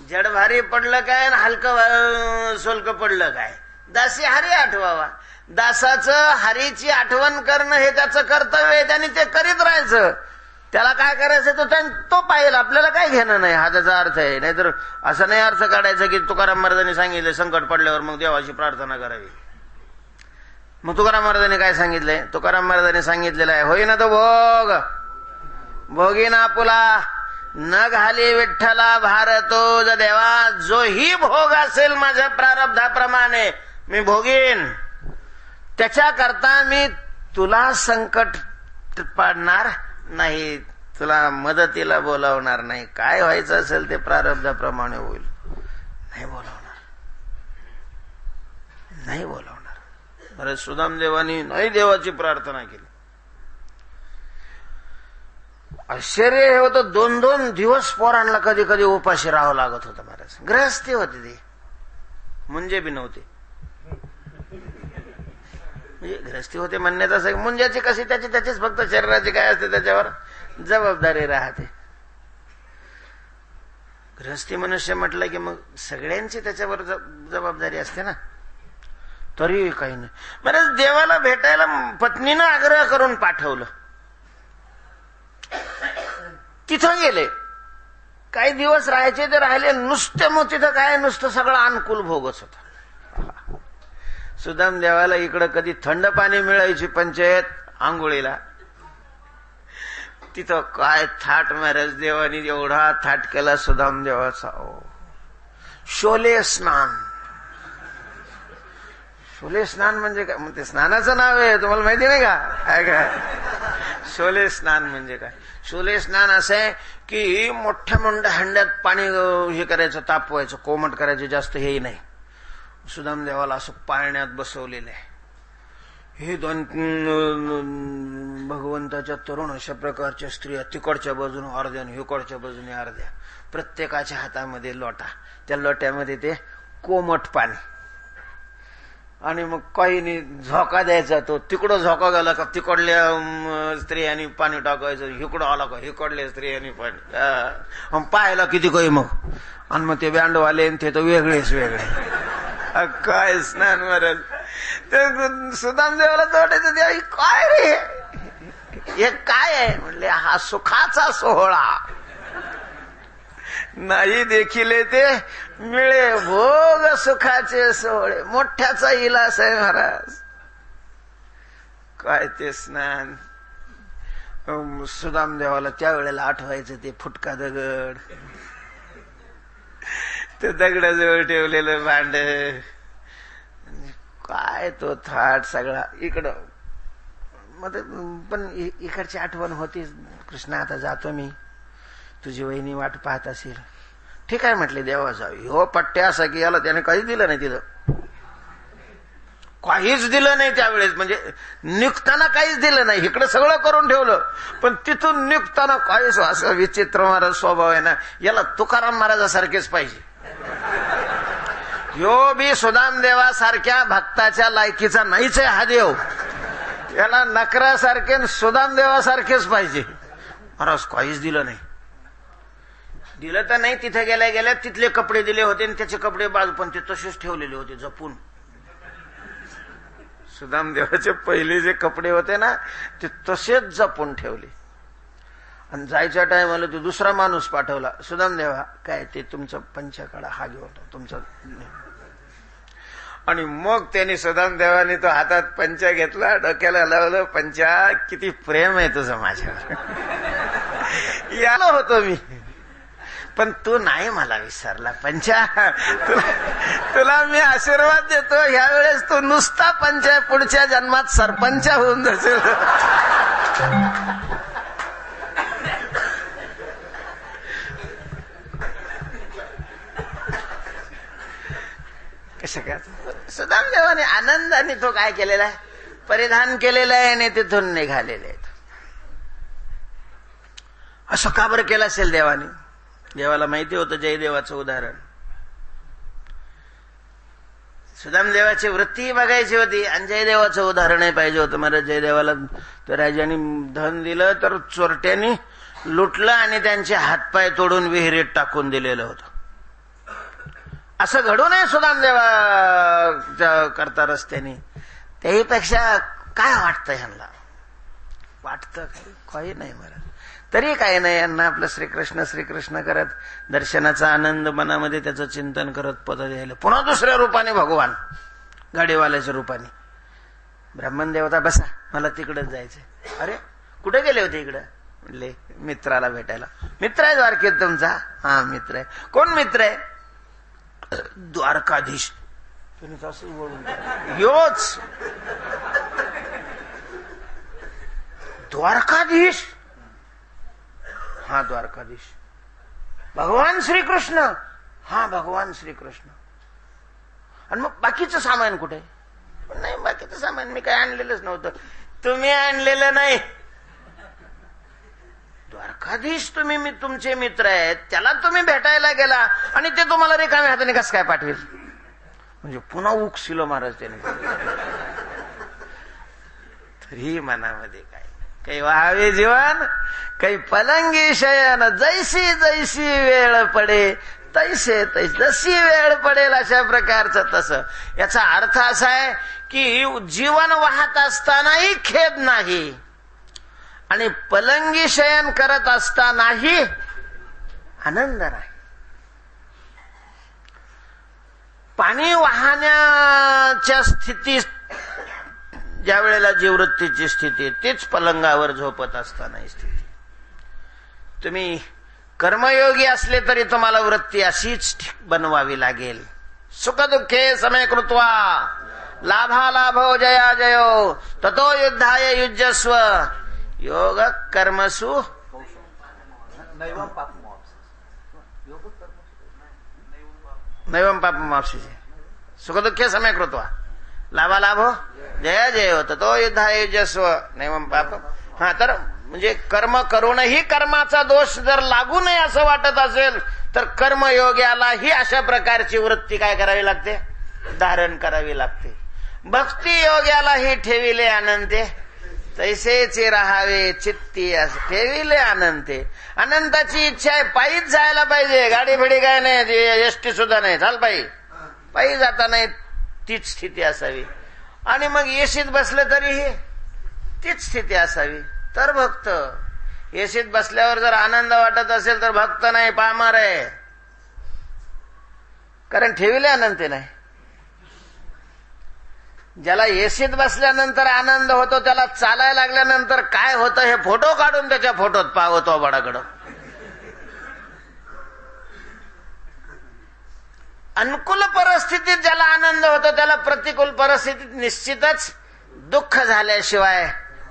जड भारी पडलं काय आणि हलकं सोलकं पडलं काय, दासी हरी आठवावा. दासाचं हरीची आठवण करणं हे त्याचं कर्तव्य आहे, त्यांनी ते करीत राहायचं. त्याला काय करायचं तो पाहिजे, आपल्याला काय घेणं नाही, हा त्याचा अर्थ आहे. नाहीतर असं नाही अर्थ काढायचा की तुकाराम महाराजांनी सांगितलं संकट पडल्यावर मग देवाची प्रार्थना करावी. मग तुकाराम महाराजांनी काय सांगितलंय? तुकाराम महाराजांनी सांगितलेलं आहे, होईना तो भोग भोगीना पुला न घाली विठ्ठला भारतो ज देवा, जोही भोग असेल माझ्या प्रारब्धाप्रमाणे मी भोगीन, त्याच्याकरता मी तुला संकट पाडणार नाही, तुला मदतीला बोलावणार नाही. काय व्हायचं असेल ते प्रारब्धाप्रमाणे होईल. नाही बोलावणार. अरे सुदामदेवानी नाही देवाची प्रार्थना केली. आश्चर्य हे होतं, 2-2 दिवस पोरांना कधी कधी उपाशी राहावं लागत होतं महाराज. ग्रहस्थी होती ती, मुंजे बी नव्हते. म्हणजे ग्रहस्थी होते म्हणण्याचं असं, मुंजाची कशी त्याचीच फक्त शरीराची काय असते त्याच्यावर जबाबदारी राहते. गृहस्थी मनुष्य म्हटलं की मग सगळ्यांची त्याच्यावर जबाबदारी असते ना. तरी काही नाही. बरं, देवाला भेटायला पत्नीनं आग्रह करून पाठवलं. तिथं गेले, काही दिवस राहायचे ते राहिले. नुसते मग तिथं काय, नुसतं सगळं अनुकूल भोगच होता. सुदाम देवाला इकडं कधी थंड पाणी मिळायची पंचायत आंघोळीला, तिथं काय थाट महाराज देवानी एवढा थाट केला सुदाम देवाचा. शोले स्नान. शोले स्नान म्हणजे काय? मग ते स्नानाचं नाव आहे, तुम्हाला माहिती नाही का? काय शोले स्नान म्हणजे काय? शोले स्नान असं आहे की मोठ्या मोठ्या हंड्यात पाणी हे करायचं, तापवायचं, कोमट करायचं, जास्त हेही नाही. सुदाम देवाला असं पाळण्यात बसवलेलं आहे. हे 2 भगवंताच्या तरुण अशा प्रकारच्या स्त्रिया, तिकडच्या बाजूने अर्ध्या आणि इकडच्या बाजूने अर्ध्या, प्रत्येकाच्या हातामध्ये लोटा, त्या लोट्यामध्ये ते कोमट पाणी. आणि मग काही झोका द्यायचा, तो तिकडं झोका गेला का तिकडल्या स्त्रियांनी पाणी टाकायचं, इकडं आला का इकडल्या स्त्रियांनी पाणी. पाहायला किती काही मग. आणि मग ते बँडवाले ते तर वेगळेच वेगळे. काय स्नान महाराज. ते सुदाम देवाला तोडायचं, देवा काय रे हे काय आहे? म्हणले हा सुखाचा सोहळा, नाही देखील ते मिळे भोग सुखाचे सोहळे. मोठ्याचा इलास आहे महाराज. काय ते स्नान. सुदाम देवाला त्यावेळेला आठवायचं ते फुटका दगड, ते दगडाजवळ ठेवलेलं भांड, काय तो थाट सगळा इकडं. मग पण इकडची आठवण होती, कृष्णा आता जातो मी, तुझी वहिनी वाट पाहत असेल. ठीक आहे म्हटले देवा जाऊ. हो पट्ट्या असा की याला त्याने काहीच दिलं नाही, तिथं काहीच दिलं नाही त्यावेळेस. म्हणजे निघताना काहीच दिलं नाही, इकडे सगळं करून ठेवलं, पण तिथून निघताना काहीच. असं विचित्र महाराज स्वभाव आहे ना, याला तुकाराम महाराजासारखेच पाहिजे. यो बी सुदाम देवासारख्या भक्ताच्या लायकीचा नाहीच आहे हा देव. याला नकरासारखे सुदाम देवासारखेच पाहिजे. महाराज काहीच दिलं नाही. दिलं तर नाही, तिथे गेल्या गेल्या तिथले कपडे दिले होते आणि त्याचे कपडे बाजू पण ते तसेच ठेवलेले होते जपून. सुदाम देवाचे पहिले जे कपडे होते ना ते तसेच जपून ठेवले. आणि जायच्या टायमाला तो दुसरा माणूस पाठवला, सुदाम देवा काय ते तुमचं पंचाकडा हा घेऊन तुमचं. आणि मग त्यांनी सुदाम देवाने तो हातात पंचा घेतला, डोक्याला लावलं. पंचा किती प्रेम आहे तुझं माझ्यावर. याला होतो मी, पण तू नाही मला विसरला पंचा. तुला मी आशीर्वाद देतो, ह्यावेळेस तू नुसता पंच आहे, पुढच्या जन्मात सरपंच होऊन जाशील. कसं काय सुदाम देवाने आनंदाने तो काय केलेला आहे, परिधान केलेलं आहे आणि तिथून निघालेले आहेत. असं का बरं केलं असेल देवाने? देवाला माहिती होतं जयदेवाचं उदाहरण. सुदाम देवाची वृत्ती बघायची होती आणि जयदेवाचं उदाहरणही पाहिजे होतं. महाराज जयदेवाला तर राजाने धन दिलं तर चोरट्यांनी लुटलं आणि त्यांचे हातपाय तोडून विहिरीत टाकून दिलेलं होतं. असं घडू नये सुदाम देवा करता रस्त्याने. त्याहीपेक्षा काय वाटतं ह्यांना? वाटतं काही नाही महाराज. तरी काही नाही, यांना आपलं श्रीकृष्ण करत दर्शनाचा आनंद मनामध्ये त्याचं चिंतन करत पद द्यायला. पुन्हा दुसऱ्या रूपाने भगवान गाडीवाल्याच्या रूपाने. ब्राह्मण देवता बसा, मला तिकडच जायचंय. अरे कुठे गेले होते? इकडं म्हणले मित्राला भेटायला. मित्र आहे द्वारकेत तुमचा? हा मित्र आहे. कोण मित्र आहे? द्वारकाधीश. योच द्वारकाधीश? हा द्वारकाधीश. भगवान श्रीकृष्ण? हा भगवान श्रीकृष्ण. आणि मग बाकीचं सामान कुठे? नाही बाकीचं सामान मी काय आणलेलंच नव्हतं. तुम्ही आणलेलं नाही. द्वारकाधीश तुम्ही तुमचे मित्र आहेत, त्याला तुम्ही भेटायला गेला आणि ते तुम्हाला रिकाम्या हाताने कसं काय पाठवेल? म्हणजे पुन्हा उकसिलो महाराज त्याने. तरी मनामध्ये काय काही व्हावे जीवन, काही पलंगी शयन, जैसी जैसी वेळ पडे तैसे तैसे, जशी वेळ पडेल अशा प्रकारचं तसं. याचा अर्थ असा आहे की जीवन वाहत असतानाही खेद नाही आणि पलंगी शयन करत असतानाही आनंद नाही. पाणी वाहण्याच्या स्थितीत ज्या वेळेला जीववृत्तीची स्थिती, तीच पलंगावर झोपत असताना स्थिती. तुम्ही कर्मयोगी असले तरी तुम्हाला वृत्ती अशीच बनवावी लागेल. सुख दुःखे समय कृत्वा लाभालाभो जया जयो ततो युद्धाय युज्यस्व योग कर्मसु नैवम पापमाप्स्यसे. सुख दुःखे समय कृत्वा लाभालाभो जया जयो ततो युद्धाय युज्यस्व नैवम पाप. हा तर म्हणजे कर्म करूनही कर्माचा दोष जर लागू नये असं वाटत असेल तर कर्मयोग्यालाही अशा प्रकारची वृत्ती काय करावी लागते? धारण करावी लागते. भक्ती योग्यालाही ठेविले अनंते तैसेचे राहावे चित्ती, ठेविले अनंते. अनंताची इच्छा आहे, पायीच जायला पाहिजे. गाडी फिडी काय नाही, एसटी सुद्धा नाही, चाल पायी जाता नाही, तीच स्थिती असावी. आणि मग एसीत बसलं तरीही तीच स्थिती असावी. तर भक्त. एसीत बसल्यावर जर आनंद वाटत असेल तर भक्त नाही, पामर आहे. कारण ठेविले अनंत नाही. ज्याला एसीत बसल्यानंतर आनंद होतो त्याला चालायला लागल्यानंतर काय होतं हे फोटो काढून त्याच्या फोटोत पावतो बडाकडं. अनुकूल परिस्थितीत ज्याला आनंद होतो त्याला प्रतिकूल परिस्थितीत निश्चितच दुःख झाल्याशिवाय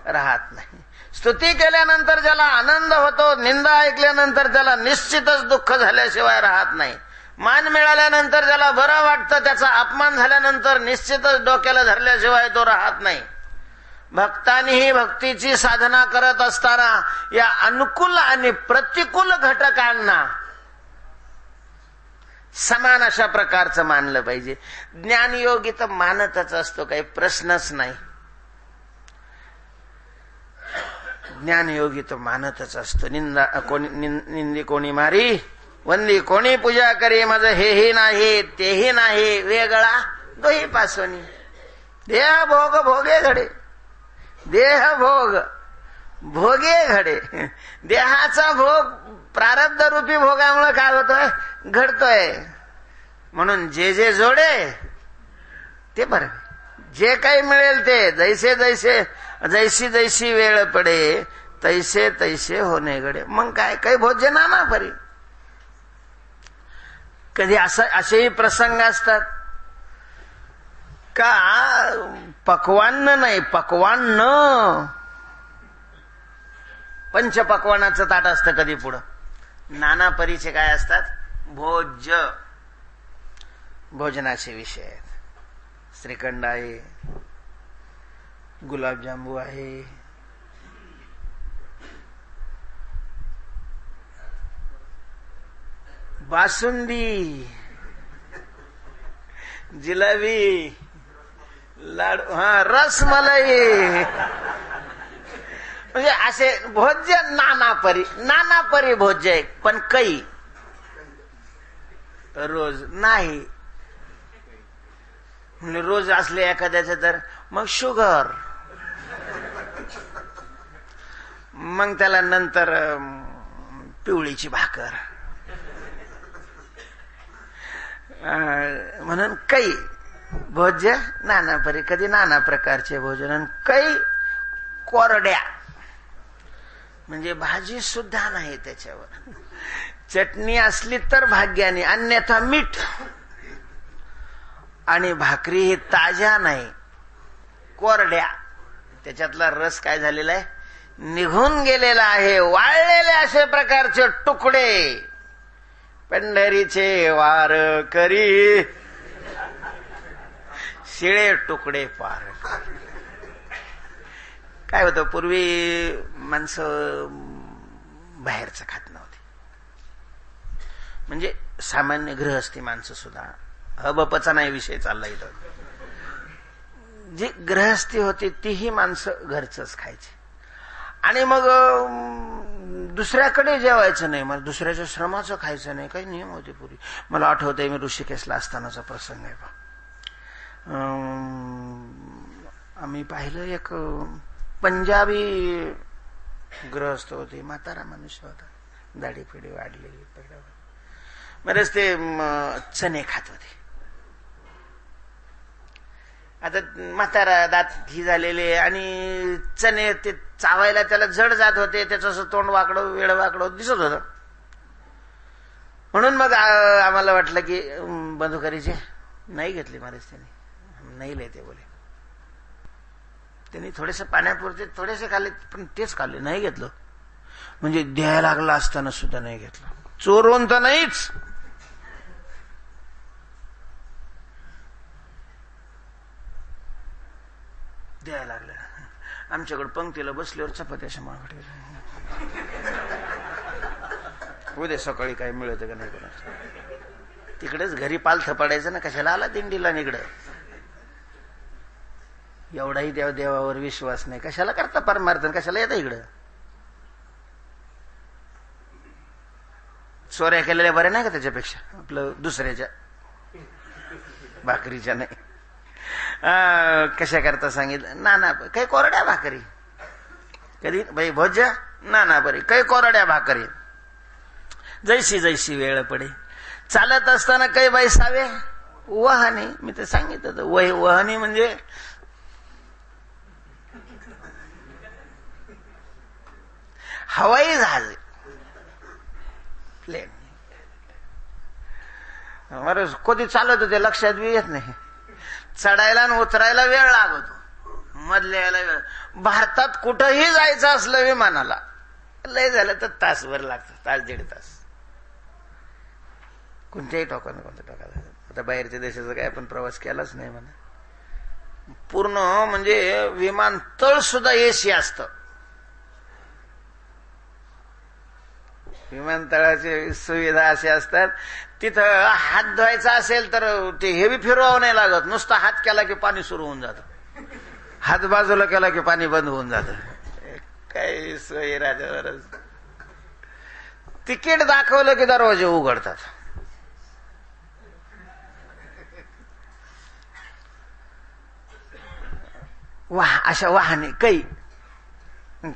राहत नाही. स्तुती केल्यानंतर ज्याला आनंद होतो, निंदा ऐकल्यानंतर त्याला निश्चितच दुःख झाल्याशिवाय राहत नाही. मान मिळाल्यानंतर ज्याला बरं वाटतं, त्याचा अपमान झाल्यानंतर निश्चितच डोक्याला धरल्याशिवाय तो राहत नाही. भक्तांनीही भक्तीची साधना करत असताना या अनुकूल आणि प्रतिकूल घटकांना समान अशा प्रकारचं मानलं पाहिजे. ज्ञानयोगी तर मानतच असतो, काही प्रश्नच नाही. ज्ञानयोगी तो मानतच असतो. निंदी कोणी मारी, वंदी कोणी पूजा करी, माझं हेही नाही तेही नाही, वेगळा दोही पासोनी. देह भोग भोगे घडे, देह भोग भोगे घडे. देहाचा भोग प्रारब्ध रूपी भोगामुळे काय होतोय? घडतोय. म्हणून जे जे जोडे ते बरं, जे काही मिळेल ते जैसे जैसे जैसी जैसी वेळ पडे तैसे तैसे होणे घडे. मग काय काही भोज्य नाना परी. कधी असेही प्रसंग असतात का पक्वान्न नाही, पक्वान्न पंचपक्वानाचं ताट असतं कधी पुढं. नाना परीचे काय असतात? भोज्य, भोजनाचे विषय आहेत. श्रीखंड आहे, गुलाबजांबू आहे, बासुंदी, जिलेबी, लाडू, हा रसमलाई. म्हणजे असे भोज्य नाना परी भोज्य आहे. पण काही रोज नाही. म्हणजे रोज असले एखाद्याचं तर मग शुगर, मग त्याला नंतर पिवळीची भाकर. म्हणून काही भोज्य नाना परी, कधी नाना प्रकारचे भोजन. काही कोरड्या म्हणजे भाजी सुद्धा नाही त्याच्यावर. चटणी असली तर भाग्याने, अन्यथा मीठ. आणि भाकरी ही ताज्या नाही, कोरड्या. त्याच्यातला रस काय झालेला आहे, निघून गेलेला आहे. वाळलेले असे प्रकारचे तुकडे. पंढरीचे वार करी शिळे तुकडे पार. काय होतं, पूर्वी माणसं बाहेरचं खात नव्हती. म्हणजे सामान्य गृहस्थी माणसं सुद्धा, हबपचा नाही विषय चालला इथं. जी गृहस्थी होती तीही माणसं घरचंच खायची. आणि मग दुसऱ्याकडे जेवायचं नाही, मला दुसऱ्याच्या श्रमाचं खायचं नाही, काही नियम होते पूर्वी. मला आठवतंय, मी ऋषिकेशला असतानाचा प्रसंग आहे. आम्ही पाहिलं, एक पंजाबी गृहस्थ होते, म्हातारा मनुष्य होता, दाढी पिढी वाढलेली. बरेच ते चणे खात होते. आता म्हातारा दात ही झालेले आणि चणे ते चावायला त्याला जड जात होते. त्याचं असं तोंड वाकडं वेळ वाकडं दिसत होतं. म्हणून मग आम्हाला वाटलं की बंधुकरीचे नाही घेतले महाराज. त्यांनी नाही लिहिते बोले. त्यांनी थोडेसे पाण्यापुरते थोडेसे खाल्ले, पण तेच खाल्ले, नाही घेतलं. म्हणजे द्यायला लागला असताना सुद्धा नाही घेतलं. चोरून तर नाहीच, द्यायला लागलं. आमच्याकडे पंक्तीला बसल्यावर चपात्याच्या मागडे. उद्या सकाळी काय मिळतं का नाही कोणाचं. तिकडेच घरी पालथं पडायचं ना, कशाला आला दिंडीला निकडं. एवढाही देवावर विश्वास नाही, कशाला करता परमार्थन, कशाला येतं इकडं. चोऱ्या केलेल्या बऱ्या नाही का त्याच्यापेक्षा, आपलं दुसऱ्याच्या भाकरीच्या नाही. कशा करता सांगितलं, नाना काही कोरड्या भाकरी. कधी बाई भोज, नाना बरी काही कोरड्या भाकरी. जैसी जैसी वेळ पडे. चालत असताना काही बाई सावे वहानी. मी तर सांगितलं वहानी म्हणजे हवाई जहाज, प्लेन. महाराज कधी चालत होते लक्षात बी येत नाही. चढायला आणि उतरायला वेळ लागतो, मधल्या यायला वेळ. भारतात कुठंही जायचं असलं विमानाला लय झालं तर तासभर लागतं, तास दीड तास. कोणत्याही टोकानं कोणत्या टोकाला. आता बाहेरच्या देशाचा काय आपण प्रवास केलाच नाही म्हणा. पूर्ण म्हणजे विमानतळ सुद्धा एसी असतं. विमानतळाची सुविधा अशी असतात, तिथं हात धुवायचा असेल तर ते हेवी फिरवावं नाही लागत. नुसता हात केला की पाणी सुरू होऊन जातं, हात बाजूला केला की पाणी बंद होऊन जातं. काही सोयी राजावरच. तिकीट दाखवलं की दरवाजे उघडतात. वाह अशा वाहने काही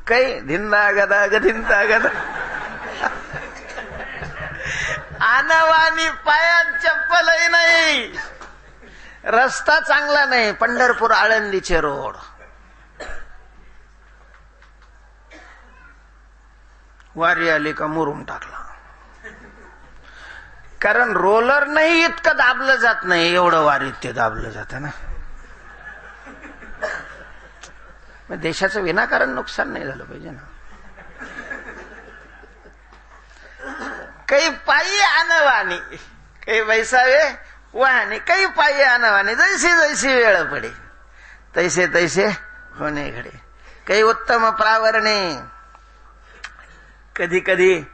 काही धिंदा गदा गधिंदा गदा. आनवानी पायात चप्पलही नाही, रस्ता चांगला नाही. पंढरपूर आळंदीचे रोड. वारी आली का मुरुम टाकला. कारण रोलर नाही इतकं दाबलं जात नाही, एवढं वारीत ते दाबलं जातं ना. मग देशाचं विनाकारण नुकसान नाही झालं पाहिजे ना. काही पायी आणवानी, काही बैसावे वाहने, काही पायी आणवानी. जैसी जैसी वेळ पडे तैसे तैसे होणे घडे. काही उत्तम प्रावरणे, कधी कधी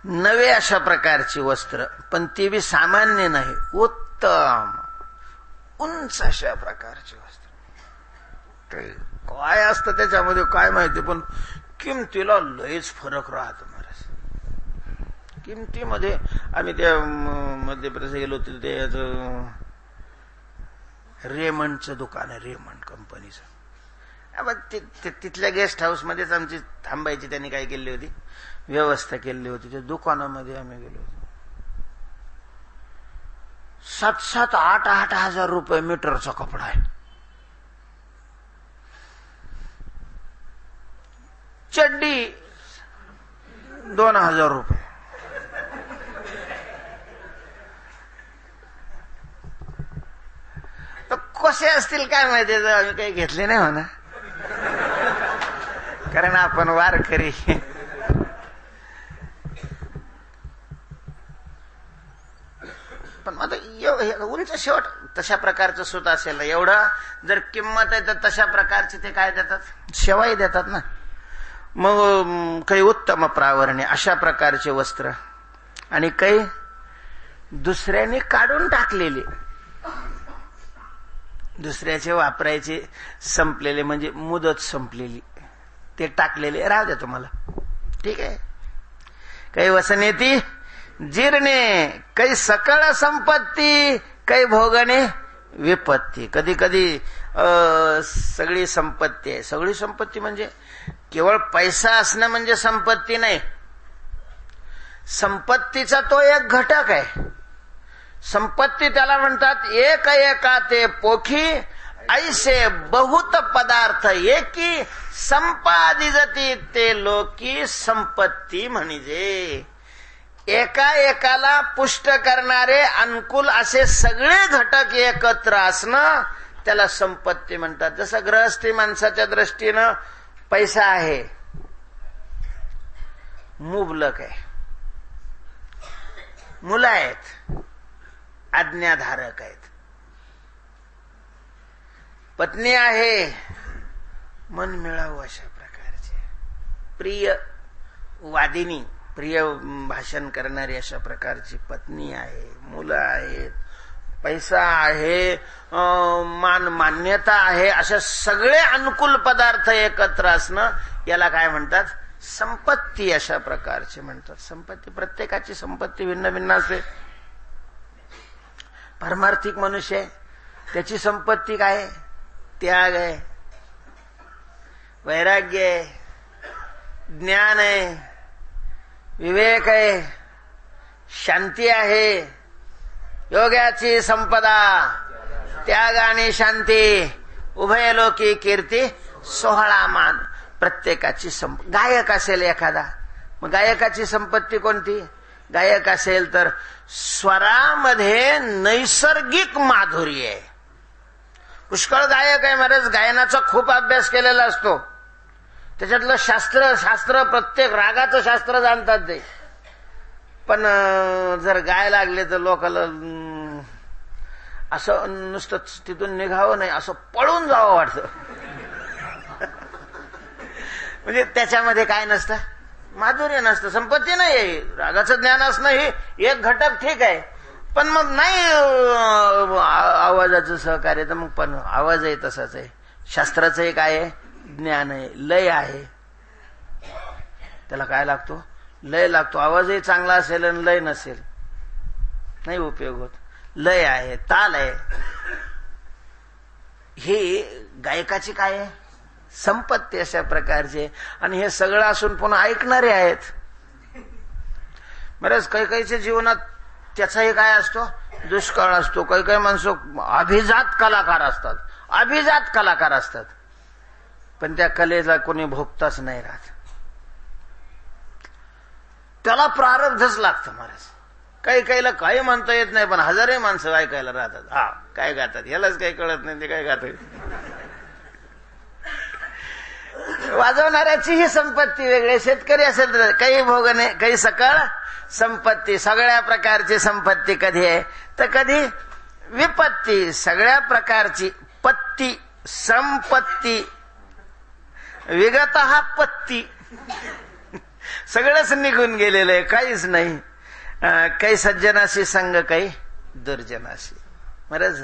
नवे अशा प्रकारची वस्त्र, पण ती बी सामान्य नाही, उत्तम उंच अशा प्रकारची वस्त्र. काय असतं त्याच्यामध्ये काय माहिती, पण किमतीला लयच फरक राहतो महाराज. किमतीमध्ये आम्ही त्या मध्य प्रदेश गेलो होतो, ते रेमंडचं दुकान आहे, रेमंड कंपनीचं. तिथल्या गेस्ट हाऊस मध्येच आमची थांबायची त्यांनी काय केली होती, व्यवस्था केली होती. त्या दुकानामध्ये आम्ही गेलो होतो. 7-7, 8-8 हजार रुपये मीटरचा कपडा आहे. चड्डी 2,000 रुपये. कसे असतील काय माहिती, आम्ही काही घेतले नाही म्हणा, कारण आपण वारकरी. पण आता उंच शेवट तशा प्रकारचं सूत असेल, एवढं जर किंमत आहे तर तशा प्रकारचे ते काय देतात, शेवाही देतात ना. मग काही उत्तम प्रावरणे अशा प्रकारचे वस्त्र, आणि काही दुसऱ्याने काढून टाकलेले, दुसऱ्याचे वापरायचे संपलेले, म्हणजे मुदत संपलेली, ते टाकलेले राहू द्या तुम्हाला, ठीक आहे. काही वसनेती जीर्णे, काही सकळ संपत्ती, काही भोगणे विपत्ती. कधी कधी सगळी संपत्ती आहे. सगळी संपत्ती म्हणजे केवळ पैसा असणं म्हणजे संपत्ती नाही, संपत्तीचा तो एक घटक आहे. संपत्ती त्याला म्हणतात एक एका ते पोखी, ऐसे बहुत पदार्थ एकी, संपादिजती ते लोकी संपत्ती म्हणजे. एका एकाला पुष्ट करणारे अनुकूल असे सगळे घटक एकत्र असणं त्याला संपत्ती म्हणतात. जसं गृहस्थी माणसाच्या दृष्टीनं पैसा आहे, मुबलक आहे, मुलं आहेत, आज्ञाधारक आहेत, पत्नी आहे, मन मिळावं अशा प्रकारचे, प्रिय वादिनी, प्रिय भाषण करणारी अशा प्रकारची पत्नी आहे, मुलं आहेत, पैसा आहे, मान मान्यता आहे, अशा सगळे अनुकूल पदार्थ एकत्र असणं याला काय म्हणतात, संपत्ती अशा प्रकारचे म्हणतात. संपत्ती, प्रत्येकाची संपत्ती भिन्न भिन्न असते. पारमार्थिक मनुष्य आहे, त्याची संपत्ती काय आहे, त्याग आहे, वैराग्य आहे, ज्ञान आहे, विवेक आहे, शांती आहे. योगाची संपदा त्याग आणि शांती, उभयलोकी कीर्ती 16 मान. प्रत्येकाची गायक असेल एखादा, मग गायकाची संपत्ती कोणती, गायक असेल तर स्वरामध्ये नैसर्गिक माधुर्य आहे. पुष्कळ गायक आहे महाराज, गायनाचा खूप अभ्यास केलेला असतो, त्याच्यातलं शास्त्र प्रत्येक रागाचं शास्त्र जाणतात ते, पण जर गाय लागले तर लोकांना असं नुसतं तिथून निघावं नाही, असं पळून जावं वाटतं. म्हणजे त्याच्यामध्ये काय नसतं, माधुर्य नसतं, संपत्ती नाही. रागाचं ज्ञान असणं हे एक घटक ठीक आहे, पण मग नाही आवाजाचं सहकार्य, तर मग पण आवाजही तसाच आहे. शास्त्राचं एक आहे, ज्ञान आहे, लय आहे, त्याला काय लागतो, लय लागतो. आवाजही चांगला असेल आणि लय नसेल नाही उपयोग होत. लय आहे, ताल आहे, ही गायकाची काय आहे, संपत्ती अशा प्रकारचे. आणि हे सगळं असून पुन्हा ऐकणारे आहेत. बरंच काही काहीच्या जीवनात त्याचाही काय असतो, दुष्काळ असतो. काही काही माणसं अभिजात कलाकार असतात, अभिजात कलाकार असतात, पण त्या कलेला कोणी भोगताच नाही राहत. त्याला प्रारब्धच लागतं महाराज. काही काहीला काही म्हणता येत नाही, पण हजारे माणसं ऐकायला राहतात. हा काय गातात, यालाच काही कळत नाही ते काय गातात. वाजवणाऱ्याची ही संपत्ती वेगळी. शेतकरी असेल तर काही भोगणे, काही सकळ संपत्ती. सगळ्या प्रकारची संपत्ती कधी आहे तर कधी विपत्ती. सगळ्या प्रकारची पत्ती, संपत्ती, विगत हा पत्ती, सगळंच निघून गेलेलं आहे, काहीच नाही. काही सज्जनाशी संग, काही दुर्जनाशी. महाराज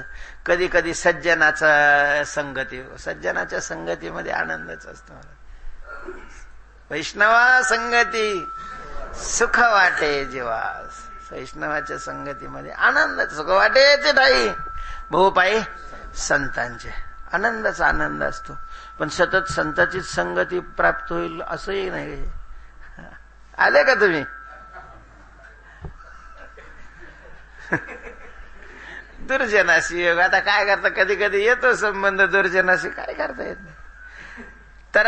कधी कधी सज्जनाचा संगती, सज्जनाच्या संगतीमध्ये आनंदच असतो. वैष्णवा संगती सुख वाटे जीवा. वैष्णवाच्या संगतीमध्ये आनंद, सुख वाटे ठाई बहुपाई संतांचे. आनंदाचा आनंद असतो, पण सतत संतांची संगती प्राप्त होईल असंही नाही. आले का तुम्ही? दुर्जनाशी योग. आता काय करता, कधी कधी येतो संबंध दुर्जनाशी, काय करता येत नाही. तर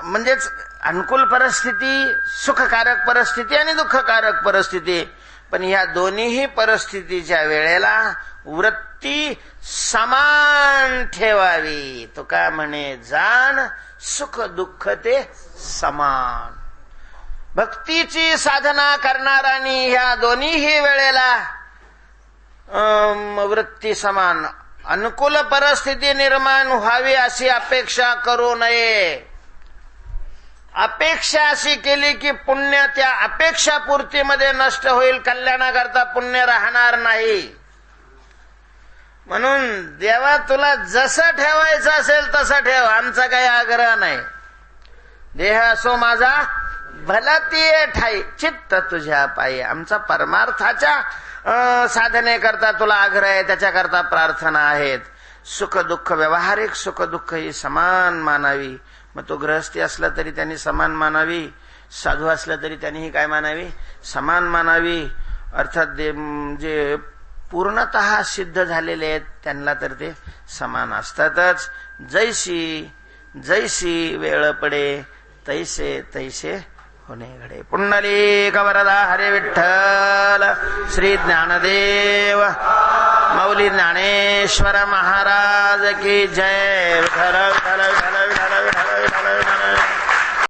म्हणजेच अनुकूल परिस्थिती, सुखकारक परिस्थिती आणि दुःखकारक परिस्थिती, पण ह्या दोन्हीही परिस्थितीच्या वेळेला वृत्ती समान ठेवावी. तो का म्हणे, जाण सुख दुःख ते समान. भक्तीची साधना करणारांनी ह्या दोन्हीही वेळेला वृत्ती समान. अनुकूल परिस्थिती निर्माण व्हावी अशी अपेक्षा करू नये. अपेक्षा अशी केली की पुण्य त्या अपेक्षा पूर्तीमध्ये नष्ट होईल, कल्याणाकरता पुण्य राहणार नाही. म्हणून देवा तुला जसं ठेवायचं असेल तसं ठेव, आमचा काही आग्रह नाही. देह असो माझा भला ती ठाई, चित्त तुझ्या पायी. आमचा परमार्थाच्या साधनेकरता तुला आग्रह आहे, त्याच्याकरता प्रार्थना आहेत. सुख दुःख, व्यावहारिक सुख दुःख ही समान मानावी. मग तो गृहस्थी असला तरी त्यांनी समान मानावी, साधू असला तरी त्यांनीही काय मानावी, समान मानावी. अर्थात जे पूर्णतः सिद्ध झालेले आहेत त्यांना तर ते समान असतातच. जैसी जैसी वेळ पडे तैसे तैसे होणे घडे. पुंडलिक वरदा हरे विठ्ठल. श्री ज्ञानदेव माऊली ज्ञानेश्वर महाराज की जय. विठ्ठल विठ्ठल विठ्ठल विठ्ठल विठ्ठल विठ्ठल.